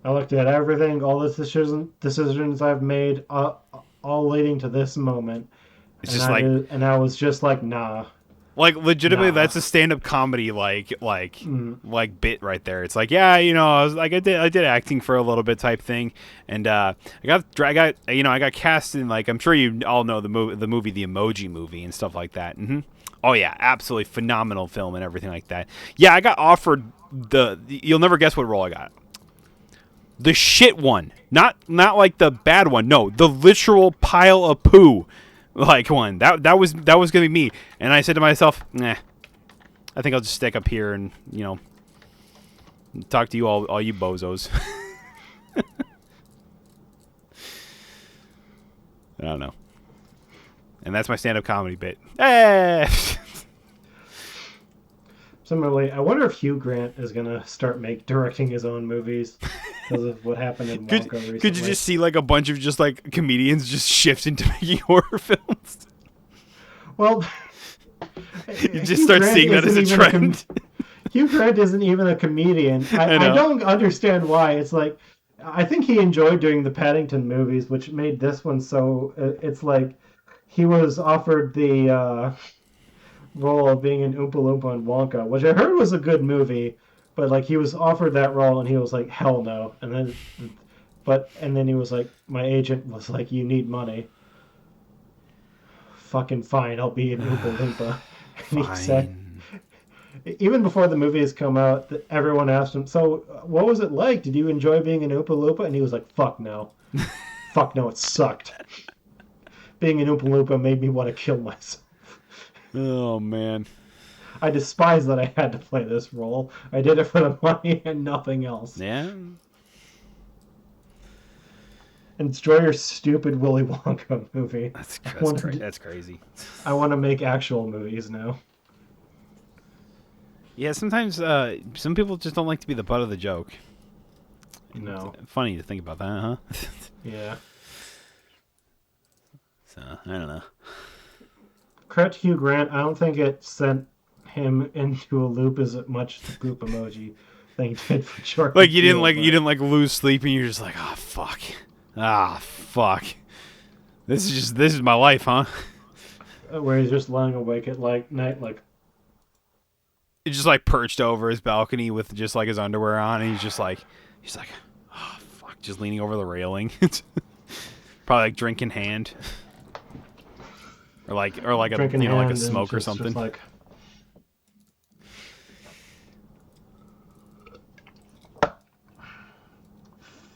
I looked at everything, all the decisions I've made, all leading to this moment, It's just like and I was just like, nah, legitimately, nah. that's a stand up comedy Mm. like bit right there. It's like, yeah, I was like I did acting for a little bit type thing, and I got cast in, like, I'm sure you all know the movie The Emoji Movie and stuff like that. Oh yeah, absolutely phenomenal film and everything like that. Yeah, I got offered you'll never guess what role I got. The shit one, not like the bad one. No, the literal pile of poo, like one. That was gonna be me. And I said to myself, nah, I think I'll just stick up here and talk to you all you bozos. I don't know. And that's my stand-up comedy bit. Hey! Similarly, I wonder if Hugh Grant is gonna start directing his own movies because of what happened in could Wonka recently. could you just see like a bunch of just like comedians just shift into making horror films? Well, You just Hugh start Grant seeing that as isn't a even a trend. Hugh Grant isn't even a comedian. I I know. don't understand why. It's like I think he enjoyed doing the Paddington movies, which made this one so. It's like he was offered the role of being an Oompa Loompa in Wonka, which I heard was a good movie, but like he was offered that role and he was like, hell no. And then he was like, my agent was like, you need money. Fucking fine, I'll be an Oompa Loompa. And he said, Fine. even before the movie has come out, everyone asked him, so what was it like? Did you enjoy being an Oompa Loompa? And he was like, fuck no. Fuck no, it sucked. Being an Oompa Loompa made me want to kill myself. Oh man. I despise that I had to play this role. I did it for the money and nothing else. Yeah. Enjoy your stupid Willy Wonka movie. That's crazy. I want to make actual movies now. Yeah, sometimes some people just don't like to be the butt of the joke. No. It's funny to think about that, huh? Yeah. So, I don't know. Credit to Hugh Grant, I don't think it sent him into a loop as much as the poop emoji thing did for Jordan. Like you didn't lose sleep and you're just like, "Oh fuck. Ah, fuck. This is my life, huh?" Where he's just lying awake at night like He's just like perched over his balcony with just like his underwear on, and he's like, "Oh fuck," just leaning over the railing. Probably like drink in hand, or like a like a smoke or something. Just like...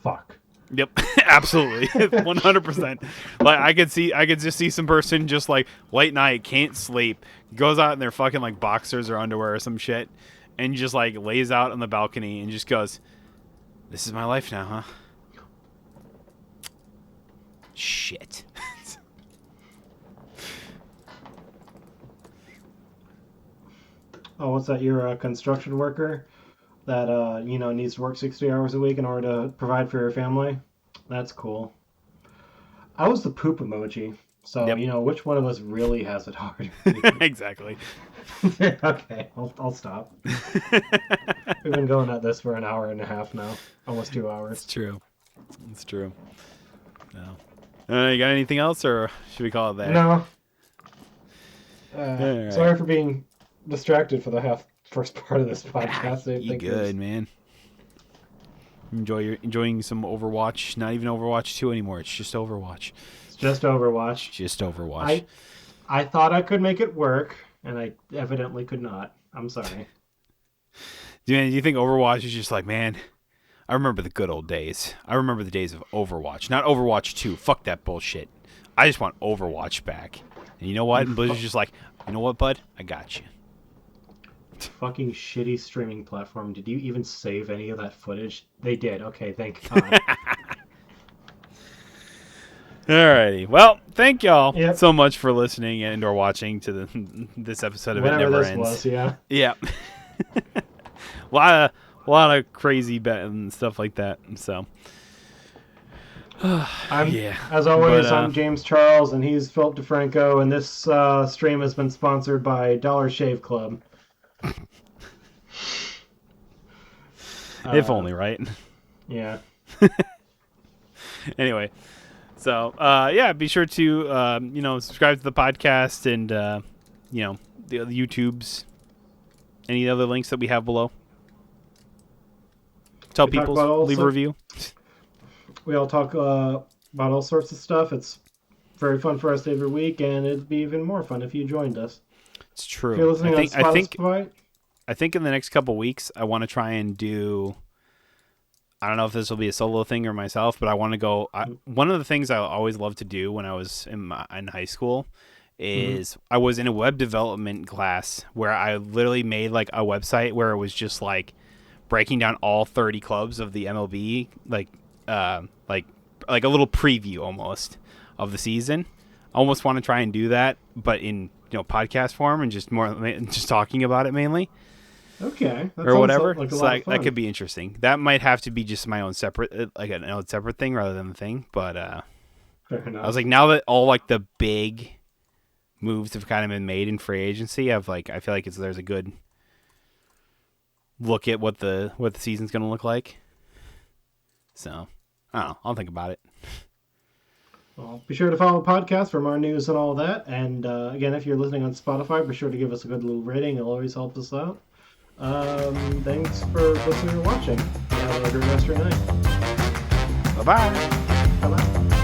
Fuck. Yep, absolutely, 100%. Like I could just see some person just like late night can't sleep, goes out in their fucking like boxers or underwear or some shit, and just like lays out on the balcony and just goes, "This is my life now, huh?" Shit. Oh, what's that? You're a construction worker that needs to work 60 hours a week in order to provide for your family. That's cool. I was the poop emoji, so Yep. Which one of us really has it hard? Exactly. Okay, I'll stop. We've been going at this for an hour and a half now, almost 2 hours. It's true. No. You got anything else, or should we call it there? No. Right. Sorry for being distracted for the first part of this podcast. You good, man? Enjoying some Overwatch. Not even Overwatch 2 anymore. It's just Overwatch. It's just Overwatch. Just Overwatch. I thought I could make it work, and I evidently could not. I'm sorry. Do you think Overwatch is just like, man, I remember the good old days. I remember the days of Overwatch. Not Overwatch 2. Fuck that bullshit. I just want Overwatch back. And you know what? And Blizzard's just like, you know what, bud? I got you. Fucking shitty streaming platform. Did you even save any of that footage? They did. Okay, thank God. Alrighty. Well, thank y'all Yep. so much for listening and or watching to this episode of Whatever It Never this Ends. was, yeah. Yeah. a lot of crazy bet and stuff like that. So As always, I'm James Charles, and he's Philip DeFranco, and this stream has been sponsored by Dollar Shave Club. If only, right? Yeah. Anyway, so be sure to subscribe to the podcast and the YouTubes. Any other links that we have below? Tell people, leave a review. We all talk about all sorts of stuff. It's very fun for us every week, and it'd be even more fun if you joined us. It's true. If you're listening on Spotify, I think in the next couple weeks, I want to try and do. I don't know if this will be a solo thing or myself, but I want to go. One of the things I always loved to do when I was in high school is I was in a web development class where I literally made like a website where it was just like breaking down all 30 clubs of the MLB, like a little preview almost of the season. I almost want to try and do that, but in podcast form and just talking about it mainly. Okay. Or whatever. Like so that could be interesting. That might have to be just my own separate, like an own separate thing rather than the thing. But fair enough. I was like, now that all like the big moves have kind of been made in free agency, I feel like there's a good look at what the season's going to look like. So I don't know. I'll think about it. Well, be sure to follow the podcast for more news and all that. And again, if you're listening on Spotify, be sure to give us a good little rating. It always helps us out. Thanks for listening or watching. Have a good rest of your night. Bye-bye. Bye-bye.